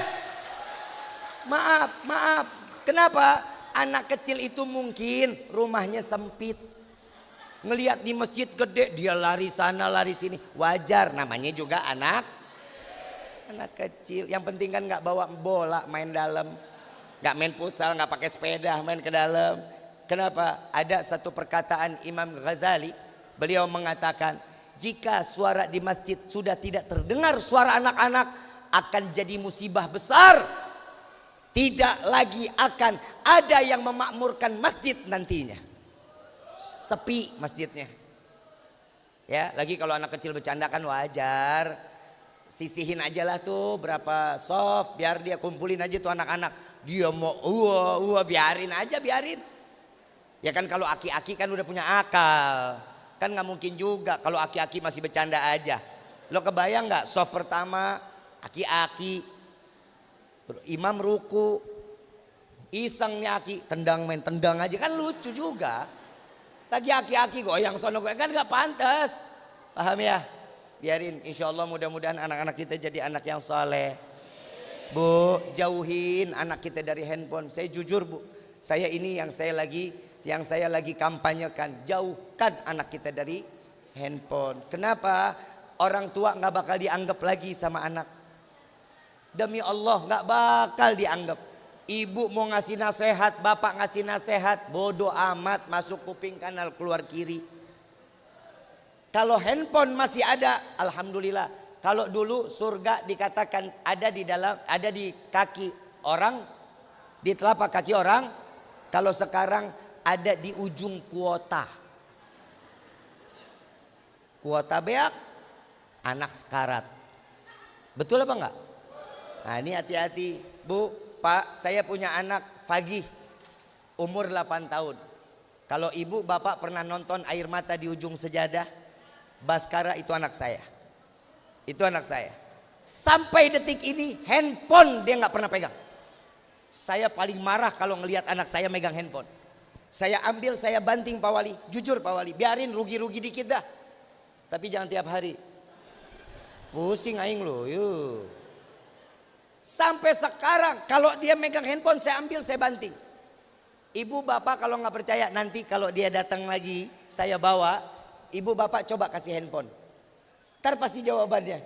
A: Maaf. Kenapa? Anak kecil itu mungkin rumahnya sempit. Ngelihat di masjid gede dia lari sana lari sini, wajar, namanya juga anak kecil. Yang penting kan nggak bawa bola main dalam, nggak main futsal, nggak pakai sepeda main ke dalam. Kenapa? Ada satu perkataan Imam Ghazali, beliau mengatakan jika suara di masjid sudah tidak terdengar suara anak-anak akan jadi musibah besar. Tidak lagi akan ada yang memakmurkan masjid nantinya. Sepi masjidnya. Ya, lagi kalau anak kecil bercanda kan wajar. Sisihin aja lah tuh berapa soft biar dia kumpulin aja tuh anak-anak. Dia mau biarin aja. Ya kan kalau aki-aki kan udah punya akal. Kan nggak mungkin juga kalau aki-aki masih bercanda aja. Lo kebayang nggak soft pertama aki-aki imam ruku isengnya aki tendang aja kan lucu juga. Lagi aki-aki goyang sono kan gak pantas. Paham ya? Biarin, insya Allah mudah-mudahan anak-anak kita jadi anak yang soleh. Bu, jauhin anak kita dari handphone. Saya jujur Bu, saya ini yang saya lagi kampanyekan. Jauhkan anak kita dari handphone. Kenapa? Orang tua gak bakal dianggap lagi sama anak. Demi Allah gak bakal dianggap. Ibu mau ngasih nasihat, bapak ngasih nasihat, bodoh amat, masuk kuping kanan keluar kiri. Kalau handphone masih ada, alhamdulillah. Kalau dulu surga dikatakan ada di kaki orang, di telapak kaki orang. Kalau sekarang ada di ujung kuota. Kuota beak, anak sekarat. Betul apa enggak? Nah ini hati-hati Bu. Pak, saya punya anak Fagih, umur 8 tahun. Kalau ibu bapak pernah nonton Air Mata di Ujung Sejadah, Baskara itu anak saya. Itu anak saya. Sampai detik ini handphone dia nggak pernah pegang. Saya paling marah kalau ngelihat anak saya megang handphone. Saya ambil, saya banting Pak Wali. Jujur Pak Wali, biarin rugi-rugi dikit dah. Tapi jangan tiap hari. Pusing aing loh, yuk. Sampai sekarang kalau dia megang handphone saya ambil, saya banting. Ibu bapak kalau nggak percaya, nanti kalau dia datang lagi saya bawa, ibu bapak coba kasih handphone. Ntar pasti jawabannya,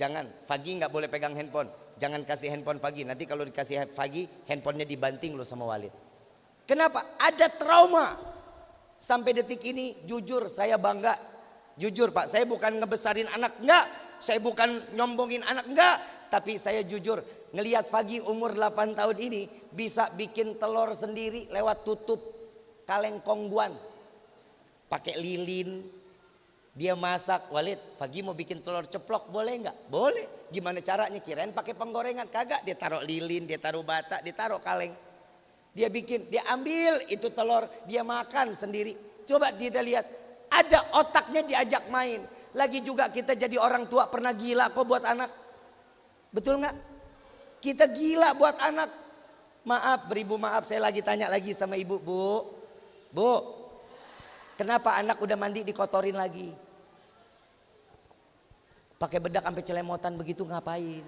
A: jangan, Fagi nggak boleh pegang handphone. Jangan kasih handphone Fagi, nanti kalau dikasih Fagi handphonenya dibanting lo sama Walid. Kenapa? Ada trauma. Sampai detik ini jujur saya bangga. Jujur Pak, saya bukan ngebesarin anak, enggak. Saya bukan nyombongin anak, enggak. Tapi saya jujur, ngelihat Fagi umur 8 tahun ini bisa bikin telur sendiri lewat tutup kaleng kongguan. Pakai lilin. Dia masak, Walid, Fagi mau bikin telur ceplok, boleh enggak? Boleh. Gimana caranya? Kirain pakai penggorengan, kagak. Dia taruh lilin, dia taruh bata, dia taruh kaleng. Dia bikin, dia ambil itu telur, dia makan sendiri. Coba kita lihat, ada otaknya diajak main. Lagi juga kita jadi orang tua pernah gila kok buat anak. Betul nggak? Kita gila buat anak. Maaf, beribu maaf, saya lagi tanya lagi sama ibu, Bu, kenapa anak udah mandi dikotorin lagi? Pakai bedak sampai celemotan begitu ngapain?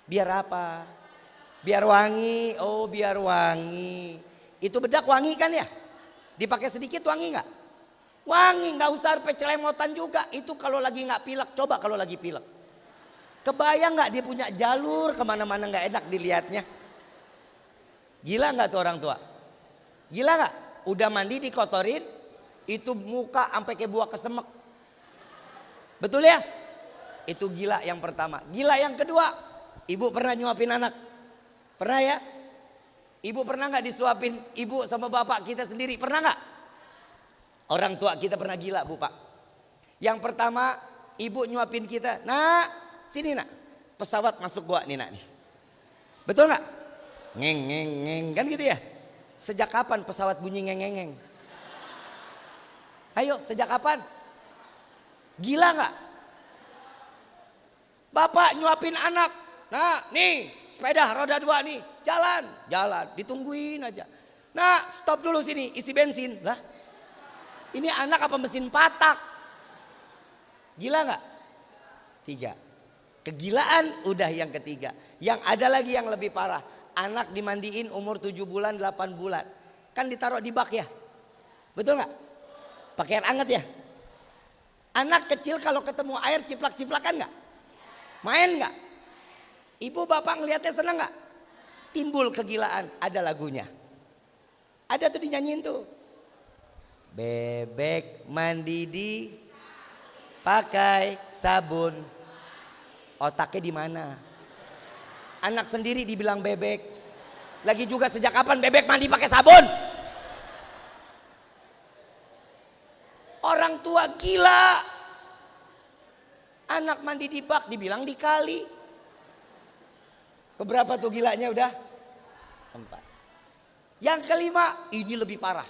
A: Biar apa? Biar wangi. Oh, biar wangi. Itu bedak wangi kan ya? Dipakai sedikit wangi nggak? Wangi, nggak usah sampai celemotan juga. Itu kalau lagi nggak pilek, coba kalau lagi pilek. Kebayang nggak dia punya jalur kemana-mana nggak enak dilihatnya? Gila nggak tuh orang tua? Gila nggak? Udah mandi dikotorin, itu muka sampai kayak buah kesemek. Betul ya? Itu gila yang pertama. Gila yang kedua, ibu pernah nyuapin anak? Pernah ya? Ibu pernah nggak disuapin ibu sama bapak kita sendiri? Pernah nggak? Orang tua kita pernah gila Bu Pak. Yang pertama ibu nyuapin kita. Nak, sini nak. Pesawat masuk gua nih nak nih. Betul nggak? Ngeng ngeng ngeng kan gitu ya. Sejak kapan pesawat bunyi ngeng ngeng ngeng? Ayo sejak kapan? Gila nggak? Bapak nyuapin anak. Nah nih sepeda roda 2 nih. Jalan. Ditungguin aja. Nah stop dulu sini isi bensin. Lah ini anak apa mesin patak? Gila nggak? 3. Kegilaan udah yang ketiga. Yang ada lagi yang lebih parah. Anak dimandiin umur 7 bulan 8 bulan. Kan ditaruh di bak ya. Betul nggak? Pakai air hangat ya. Anak kecil kalau ketemu air ciplak-ciplakan nggak? Main nggak? Ibu bapak ngeliatnya seneng nggak? Timbul kegilaan. Ada lagunya. Ada tuh dinyanyiin tuh. Bebek mandi di pakai sabun. Otaknya di mana? Anak sendiri dibilang bebek. Lagi juga sejak kapan bebek mandi pakai sabun? Orang tua gila. Anak mandi di bak dibilang di kali. Keberapa tuh gilanya udah? 4. Yang kelima ini lebih parah.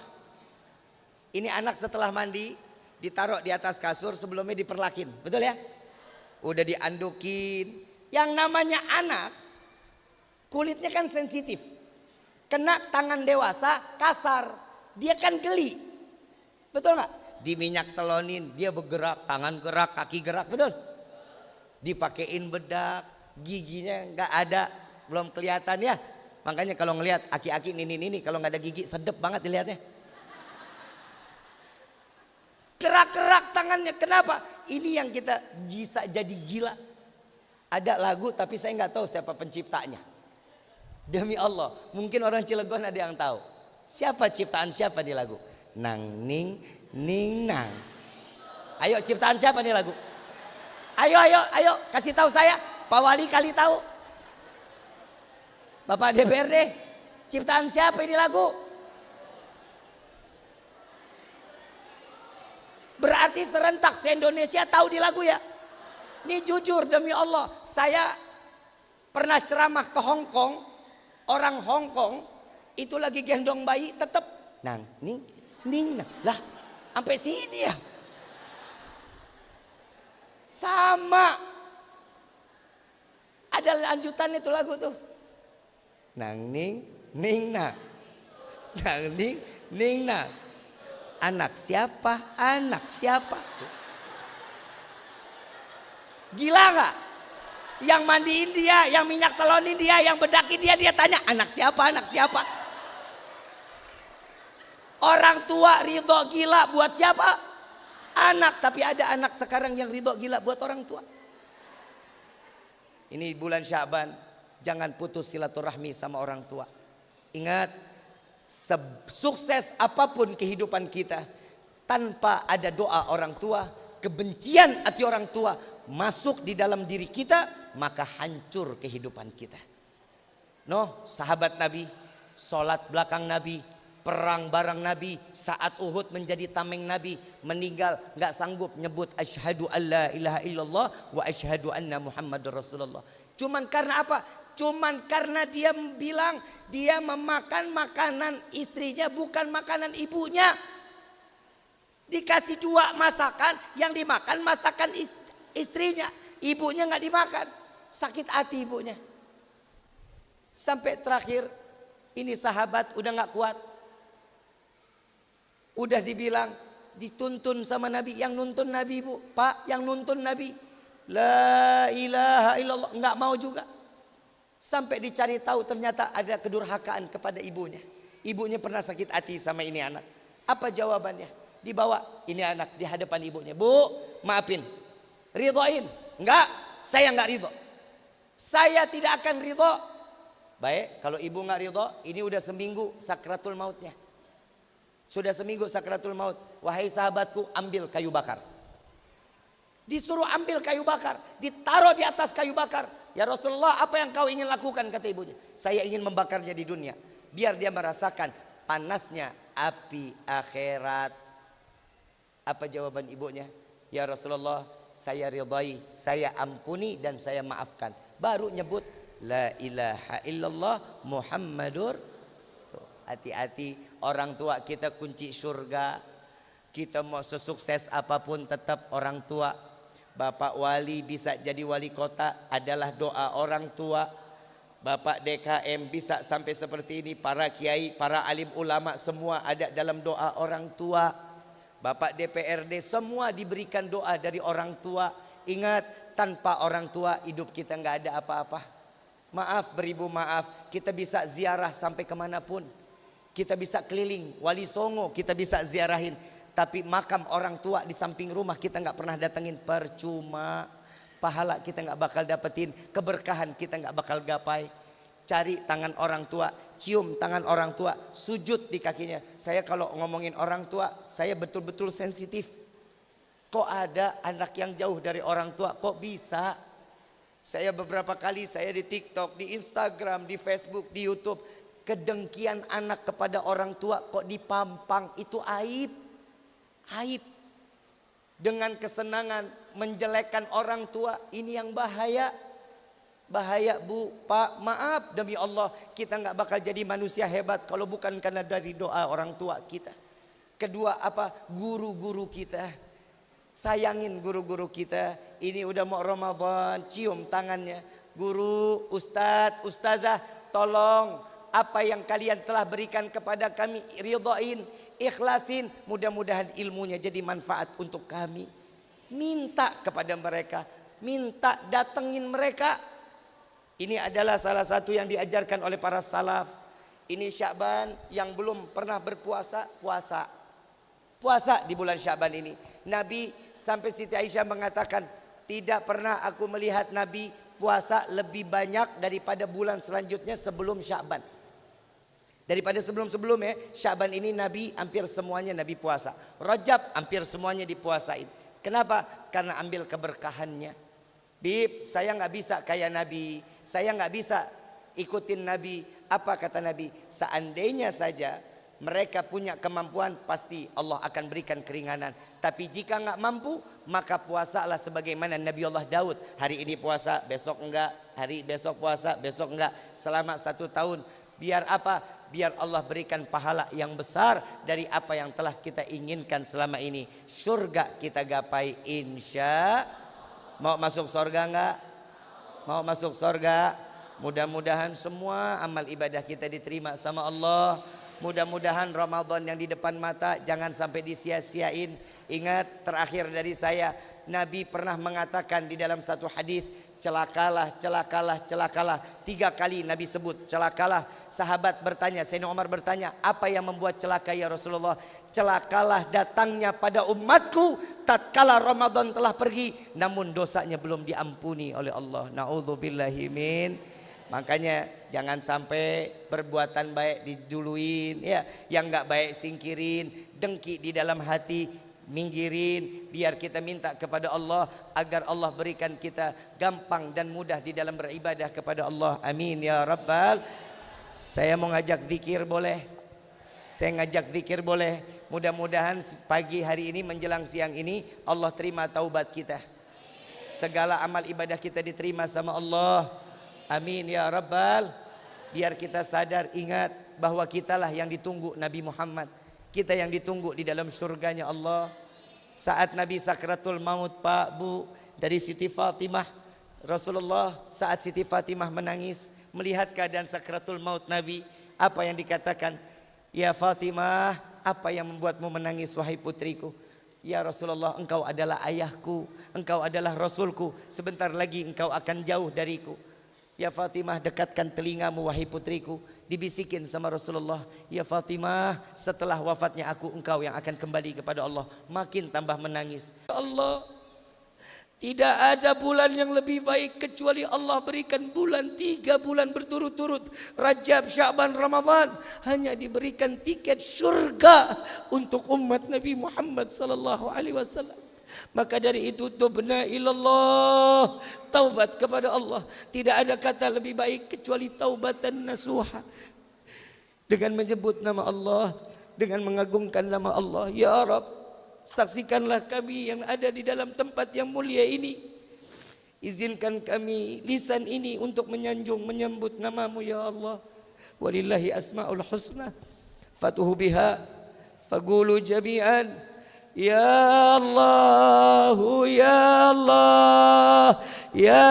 A: Ini anak setelah mandi ditaruh di atas kasur, sebelumnya diperlakin. Betul ya? Udah diandukin. Yang namanya anak kulitnya kan sensitif. Kena tangan dewasa kasar. Dia kan geli. Betul nggak? Diminyak telonin dia bergerak, tangan gerak, kaki gerak. Betul? Dipakein bedak, giginya nggak ada, belum kelihatan ya. Makanya kalau ngelihat aki-aki ini kalau nggak ada gigi sedep banget dilihatnya. Gerak-gerak tangannya. Kenapa? Ini yang kita bisa jadi gila. Ada lagu tapi saya nggak tahu siapa penciptanya. Demi Allah, mungkin orang Cilegon ada yang tahu. Siapa ciptaan siapa di lagu? Nang ning ning nang. Ayo ciptaan siapa nih lagu? Ayo kasih tahu saya. Pak Wali kali tahu. Bapak DPRD, ciptaan siapa ini lagu? Berarti serentak se-Indonesia tahu di lagu ya. Ini jujur demi Allah, saya pernah ceramah ke Hong Kong. Orang Hong Kong itu lagi gendong bayi tetap nang ning ning nang. Lah sampai sini ya. Sama. anjutan itu lagu tuh. Nang ning ning na. Nang ning ning na. Anak siapa? Anak siapa? Gila gak? Yang mandiin dia, yang minyak telonin dia, yang bedakin dia, dia tanya anak siapa? Anak siapa? Orang tua ridho gila buat siapa? Anak. Tapi ada anak sekarang yang ridho gila buat orang tua. Ini bulan Sya'ban, jangan putus silaturahmi sama orang tua. Ingat, sukses apapun kehidupan kita, tanpa ada doa orang tua, kebencian hati orang tua masuk di dalam diri kita, maka hancur kehidupan kita. Sahabat Nabi, sholat belakang Nabi, perang bareng Nabi, saat Uhud menjadi tameng Nabi, meninggal nggak sanggup nyebut asyhadu alla ilaha illallah wa asyhadu anna muhammadur rasulullah. Cuman karena apa? Cuman karena dia bilang dia memakan makanan istrinya, bukan makanan ibunya. Dikasih 2 masakan, yang dimakan masakan istrinya, ibunya nggak dimakan. Sakit hati ibunya. Sampai terakhir ini sahabat udah nggak kuat. Udah dibilang, dituntun sama Nabi. Yang nuntun Nabi, Bu, Pak, yang nuntun Nabi, la ilaha illallah, nggak mau juga. Sampai dicari tahu ternyata ada kedurhakaan kepada ibunya. Ibunya pernah sakit hati sama ini anak. Apa jawabannya? Dibawa ini anak di hadapan ibunya. Bu, maafin, ridhoin. Enggak, saya enggak ridho. Saya tidak akan ridho. Baik, kalau ibu enggak ridho, ini udah seminggu sakratul mautnya. Sudah seminggu sakratul maut. Wahai sahabatku, ambil kayu bakar. Disuruh ambil kayu bakar, ditaruh di atas kayu bakar. Ya Rasulullah, apa yang kau ingin lakukan? Kata ibunya. Saya ingin membakarnya di dunia, biar dia merasakan panasnya api akhirat. Apa jawaban ibunya? Ya Rasulullah, saya ridhai, saya ampuni dan saya maafkan. Baru nyebut la ilaha illallah Muhammadur. Hati-hati, orang tua kita kunci surga. Kita mau sesukses apapun tetap orang tua. Bapak wali bisa jadi wali kota adalah doa orang tua. Bapak DKM bisa sampai seperti ini, para kiai, para alim ulama semua ada dalam doa orang tua. Bapak DPRD semua diberikan doa dari orang tua. Ingat, tanpa orang tua hidup kita nggak ada apa-apa. Maaf beribu maaf, kita bisa ziarah sampai kemanapun. Kita bisa keliling, Wali Songo kita bisa ziarahin. Tapi makam orang tua di samping rumah kita nggak pernah datengin, percuma. Pahala kita nggak bakal dapetin, keberkahan kita nggak bakal gapai. Cari tangan orang tua, cium tangan orang tua, sujud di kakinya. Saya kalau ngomongin orang tua, saya betul-betul sensitif. Kok ada anak yang jauh dari orang tua? Kok bisa? Saya beberapa kali saya di TikTok, di Instagram, di Facebook, di YouTube, kedengkian anak kepada orang tua kok dipampang, itu aib. Aib. Dengan kesenangan menjelekkan orang tua, ini yang bahaya. Bahaya Bu, Pak, maaf demi Allah, kita nggak bakal jadi manusia hebat kalau bukan karena dari doa orang tua kita. Kedua apa? Guru-guru kita. Sayangin guru-guru kita. Ini udah mau Ramadan, cium tangannya. Guru, ustadz, ustazah, tolong apa yang kalian telah berikan kepada kami, ridhoin, ikhlasin. Mudah-mudahan ilmunya jadi manfaat untuk kami. Minta kepada mereka, minta datengin mereka. Ini adalah salah satu yang diajarkan oleh para salaf. Ini Sya'ban, yang belum pernah berpuasa, puasa. Puasa di bulan Sya'ban ini. Nabi sampai Siti Aisyah mengatakan, tidak pernah aku melihat Nabi puasa lebih banyak daripada bulan selanjutnya sebelum Sya'ban. Daripada sebelum-sebelumnya, Sya'ban ini Nabi hampir semuanya Nabi puasa. Rajab hampir semuanya dipuasain. Kenapa? Karena ambil keberkahannya. Bib, saya nggak bisa kayak Nabi, saya nggak bisa ikutin Nabi. Apa kata Nabi? Seandainya saja mereka punya kemampuan, pasti Allah akan berikan keringanan. Tapi jika nggak mampu, maka puasalah sebagaimana Nabi Allah Daud. Hari ini puasa, besok enggak. Hari besok puasa, besok enggak. Selama 1 tahun. Biar apa? Biar Allah berikan pahala yang besar dari apa yang telah kita inginkan selama ini. Surga kita gapai insya. Mau masuk surga enggak? Mau masuk surga? Mudah-mudahan semua amal ibadah kita diterima sama Allah. Mudah-mudahan Ramadan yang di depan mata jangan sampai disia-siain. Ingat, terakhir dari saya, Nabi pernah mengatakan di dalam satu hadis, celakalah, celakalah, celakalah. 3 kali Nabi sebut celakalah. Sahabat bertanya, Sayyidina Umar bertanya, apa yang membuat celaka ya Rasulullah? Celakalah datangnya pada umatku tatkala Ramadan telah pergi, namun dosanya belum diampuni oleh Allah. Na'udzubillahi min. Makanya jangan sampai perbuatan baik diduluin, ya, yang nggak baik singkirin, dengki di dalam hati minggirin. Biar kita minta kepada Allah agar Allah berikan kita gampang dan mudah di dalam beribadah kepada Allah. Amin ya Rabbal. Saya mau ngajak zikir boleh? Saya ngajak zikir boleh? Mudah-mudahan pagi hari ini menjelang siang ini Allah terima taubat kita. Segala amal ibadah kita diterima sama Allah. Amin ya Rabbal. Biar kita sadar, ingat bahwa kitalah yang ditunggu Nabi Muhammad. Kita yang ditunggu di dalam surganya Allah. Saat Nabi sakratul maut, Pak, Bu, dari Siti Fatimah, Rasulullah saat Siti Fatimah menangis melihat keadaan sakratul maut Nabi, apa yang dikatakan? Ya Fatimah, apa yang membuatmu menangis wahai putriku? Ya Rasulullah, engkau adalah ayahku, engkau adalah Rasulku, sebentar lagi engkau akan jauh dariku. Ya Fatimah, dekatkan telingamu wahai putriku. Dibisikin sama Rasulullah, ya Fatimah, setelah wafatnya aku, engkau yang akan kembali kepada Allah. Makin tambah menangis. Ya Allah, tidak ada bulan yang lebih baik kecuali Allah berikan bulan 3 bulan berturut-turut, Rajab, Sya'ban, Ramadan, hanya diberikan tiket surga untuk umat Nabi Muhammad sallallahu alaihi wasallam. Maka dari itu tubna ilallah, taubat kepada Allah. Tidak ada kata lebih baik kecuali taubatan nasuha. Dengan menyebut nama Allah, dengan mengagungkan nama Allah. Ya Rabb, saksikanlah kami yang ada di dalam tempat yang mulia ini. Izinkan kami lisan ini untuk menyanjung menyebut namamu ya Allah. Walillahi asma'ul husna fatuhu biha faqulu jami'an ya Allah, ya Allah, ya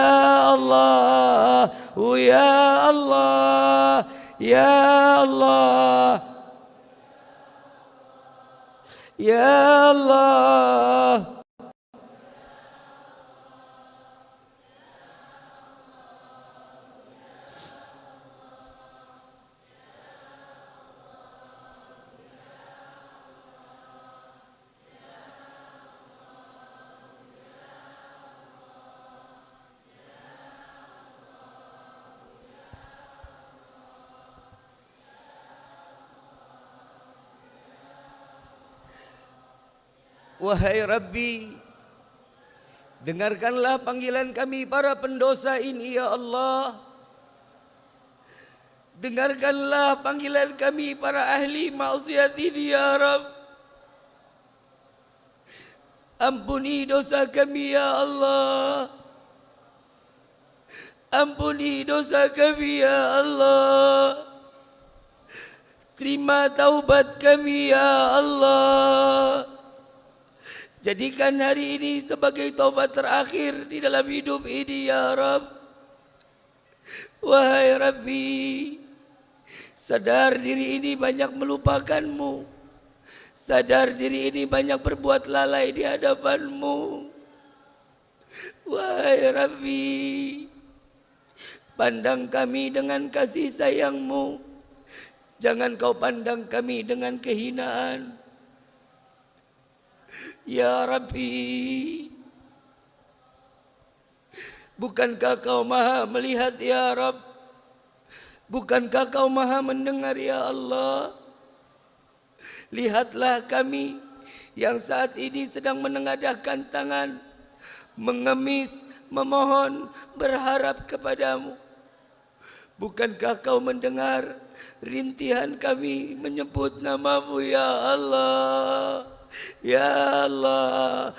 A: Allah, ya Allah, ya Allah, ya Allah. Wahai Rabbi, dengarkanlah panggilan kami para pendosa ini ya Allah. Dengarkanlah panggilan kami para ahli maksiat ini ya Rabb. Ampuni dosa kami ya Allah. Ampuni dosa kami ya Allah. Terima taubat kami ya Allah. Jadikan hari ini sebagai taubat terakhir di dalam hidup ini ya Rabb. Wahai Rabbi, sadar diri ini banyak melupakanmu. Sadar diri ini banyak berbuat lalai di hadapanmu. Wahai Rabbi, pandang kami dengan kasih sayangmu. Jangan kau pandang kami dengan kehinaan. Ya Rabbi, bukankah kau maha melihat ya Rabb? Bukankah kau maha mendengar ya Allah? Lihatlah kami yang saat ini sedang menengadahkan tangan, mengemis, memohon, berharap kepadamu. Bukankah kau mendengar rintihan kami menyebut namamu ya Allah? Ya Allah,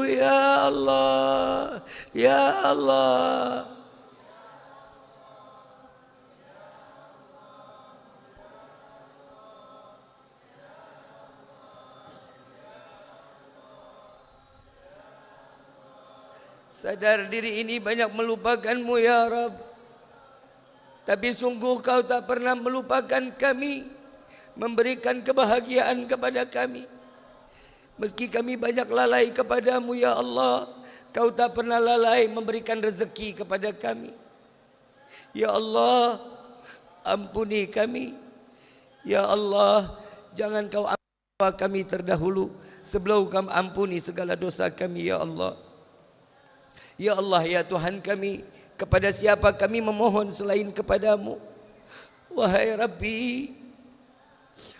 A: ya Allah, ya Allah. Sadar diri ini banyak melupakanmu ya Rabb. Tapi sungguh kau tak pernah melupakan kami, memberikan kebahagiaan kepada kami. Meski kami banyak lalai kepadamu ya Allah, kau tak pernah lalai memberikan rezeki kepada kami. Ya Allah, ampuni kami. Ya Allah, jangan kau ampuni kami terdahulu sebelum kau ampuni segala dosa kami ya Allah. Ya Allah, ya Tuhan kami, kepada siapa kami memohon selain kepadamu? Wahai Rabbi,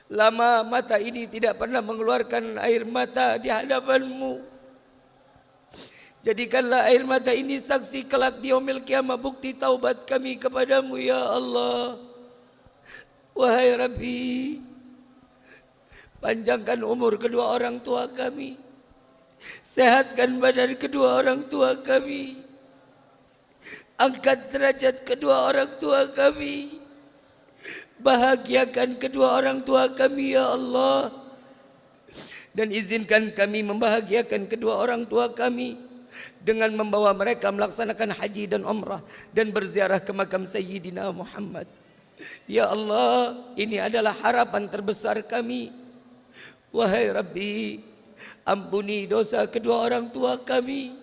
A: lama mata ini tidak pernah mengeluarkan air mata di hadapanmu. Jadikanlah air mata ini saksi kelak di yaumil qiyamah, bukti taubat kami kepadamu ya Allah. Wahai Rabbi, panjangkan umur kedua orang tua kami, sehatkan badan kedua orang tua kami, angkat derajat kedua orang tua kami, bahagiakan kedua orang tua kami ya Allah. Dan izinkan kami membahagiakan kedua orang tua kami dengan membawa mereka melaksanakan haji dan umrah dan berziarah ke makam Sayyidina Muhammad. Ya Allah, ini adalah harapan terbesar kami. Wahai Rabbi, ampuni dosa kedua orang tua kami.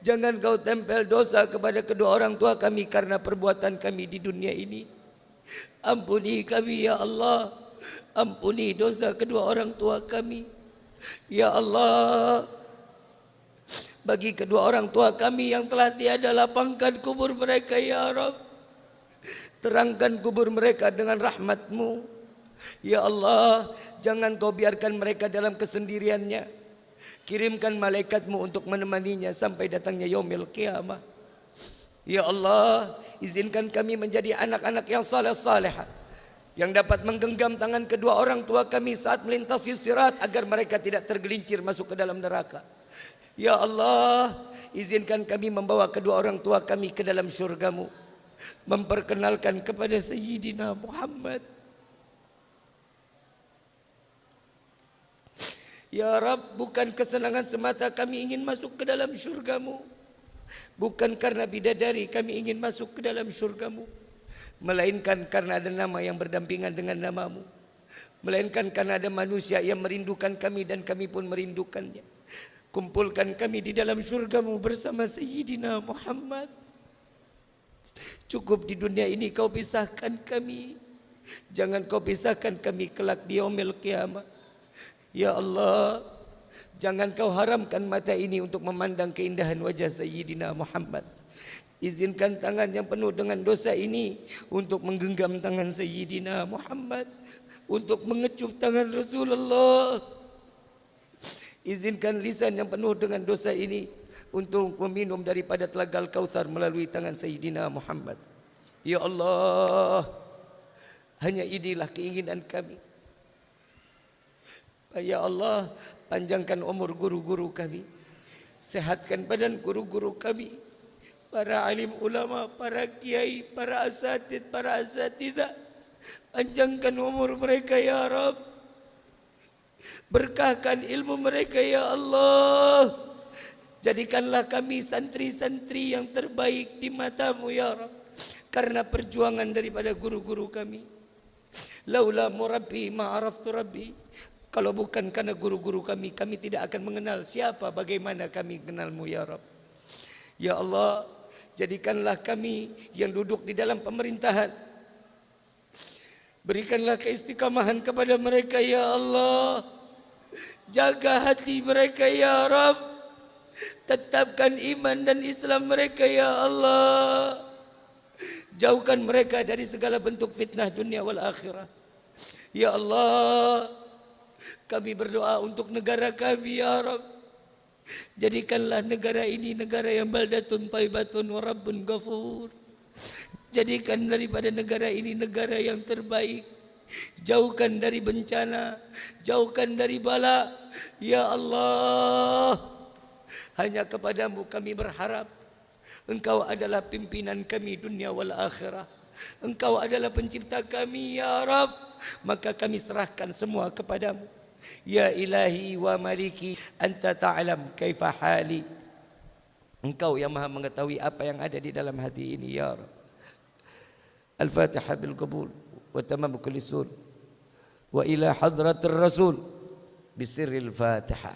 A: Jangan kau tempel dosa kepada kedua orang tua kami karena perbuatan kami di dunia ini. Ampuni kami ya Allah, ampuni dosa kedua orang tua kami. Ya Allah, bagi kedua orang tua kami yang telah tiada, lapangkan kubur mereka ya Rabb. Terangkan kubur mereka dengan rahmat-Mu. Ya Allah, jangan kau biarkan mereka dalam kesendiriannya. Kirimkan malaikat-Mu untuk menemaninya sampai datangnya yaumil qiyamah. Ya Allah, izinkan kami menjadi anak-anak yang saleh-salehah, yang dapat menggenggam tangan kedua orang tua kami saat melintasi sirat agar mereka tidak tergelincir masuk ke dalam neraka. Ya Allah, izinkan kami membawa kedua orang tua kami ke dalam syurga-Mu, memperkenalkan kepada Sayyidina Muhammad. Ya Rabb, bukan kesenangan semata kami ingin masuk ke dalam syurga-Mu, bukan karena bidadari kami ingin masuk ke dalam syurga-Mu, melainkan karena ada nama yang berdampingan dengan nama-Mu, melainkan karena ada manusia yang merindukan kami dan kami pun merindukannya. Kumpulkan kami di dalam syurga-Mu bersama Sayyidina Muhammad. Cukup di dunia ini kau pisahkan kami, jangan kau pisahkan kami kelak di yaumil qiyamah. Ya Allah, jangan kau haramkan mata ini untuk memandang keindahan wajah Sayyidina Muhammad. Izinkan tangan yang penuh dengan dosa ini untuk menggenggam tangan Sayyidina Muhammad, untuk mengecup tangan Rasulullah. Izinkan lisan yang penuh dengan dosa ini untuk meminum daripada telaga Al-Kautsar melalui tangan Sayyidina Muhammad. Ya Allah, hanya inilah keinginan kami. Ya Allah, panjangkan umur guru-guru kami, sehatkan badan guru-guru kami, para alim ulama, para kiai, para asatid, para asatidah. Panjangkan umur mereka ya Rabb, berkahkan ilmu mereka ya Allah. Jadikanlah kami santri-santri yang terbaik di mata-Mu ya Rabb, karena perjuangan daripada guru-guru kami. Laula murabbi ma'araftu rabbi. Kalau bukan karena guru-guru kami, kami tidak akan mengenal siapa, bagaimana kami kenal-Mu ya Rabb. Ya Allah, jadikanlah kami yang duduk di dalam pemerintahan, berikanlah keistiqamahan kepada mereka ya Allah. Jaga hati mereka ya Rabb, tetapkan iman dan Islam mereka ya Allah. Jauhkan mereka dari segala bentuk fitnah dunia wal akhirah. Ya Allah, kami berdoa untuk negara kami ya Rabb. Jadikanlah negara ini negara yang baldatun thayyibatun wa rabbun ghafur. Jadikan daripada negara ini negara yang terbaik. Jauhkan dari bencana, jauhkan dari bala. Ya Allah, hanya kepadamu kami berharap. Engkau adalah pimpinan kami dunia wal akhirah. Engkau adalah pencipta kami ya Rabb, maka kami serahkan semua kepadamu. Ya ilahi wa maliki, anta ta'lam kaifa hali. Engkau yang maha mengetahui apa yang ada di dalam hati ini ya Rabb. الفاتحة بالقبول وتمام كل سول وإلى حضرة الرسول بسر الفاتحة.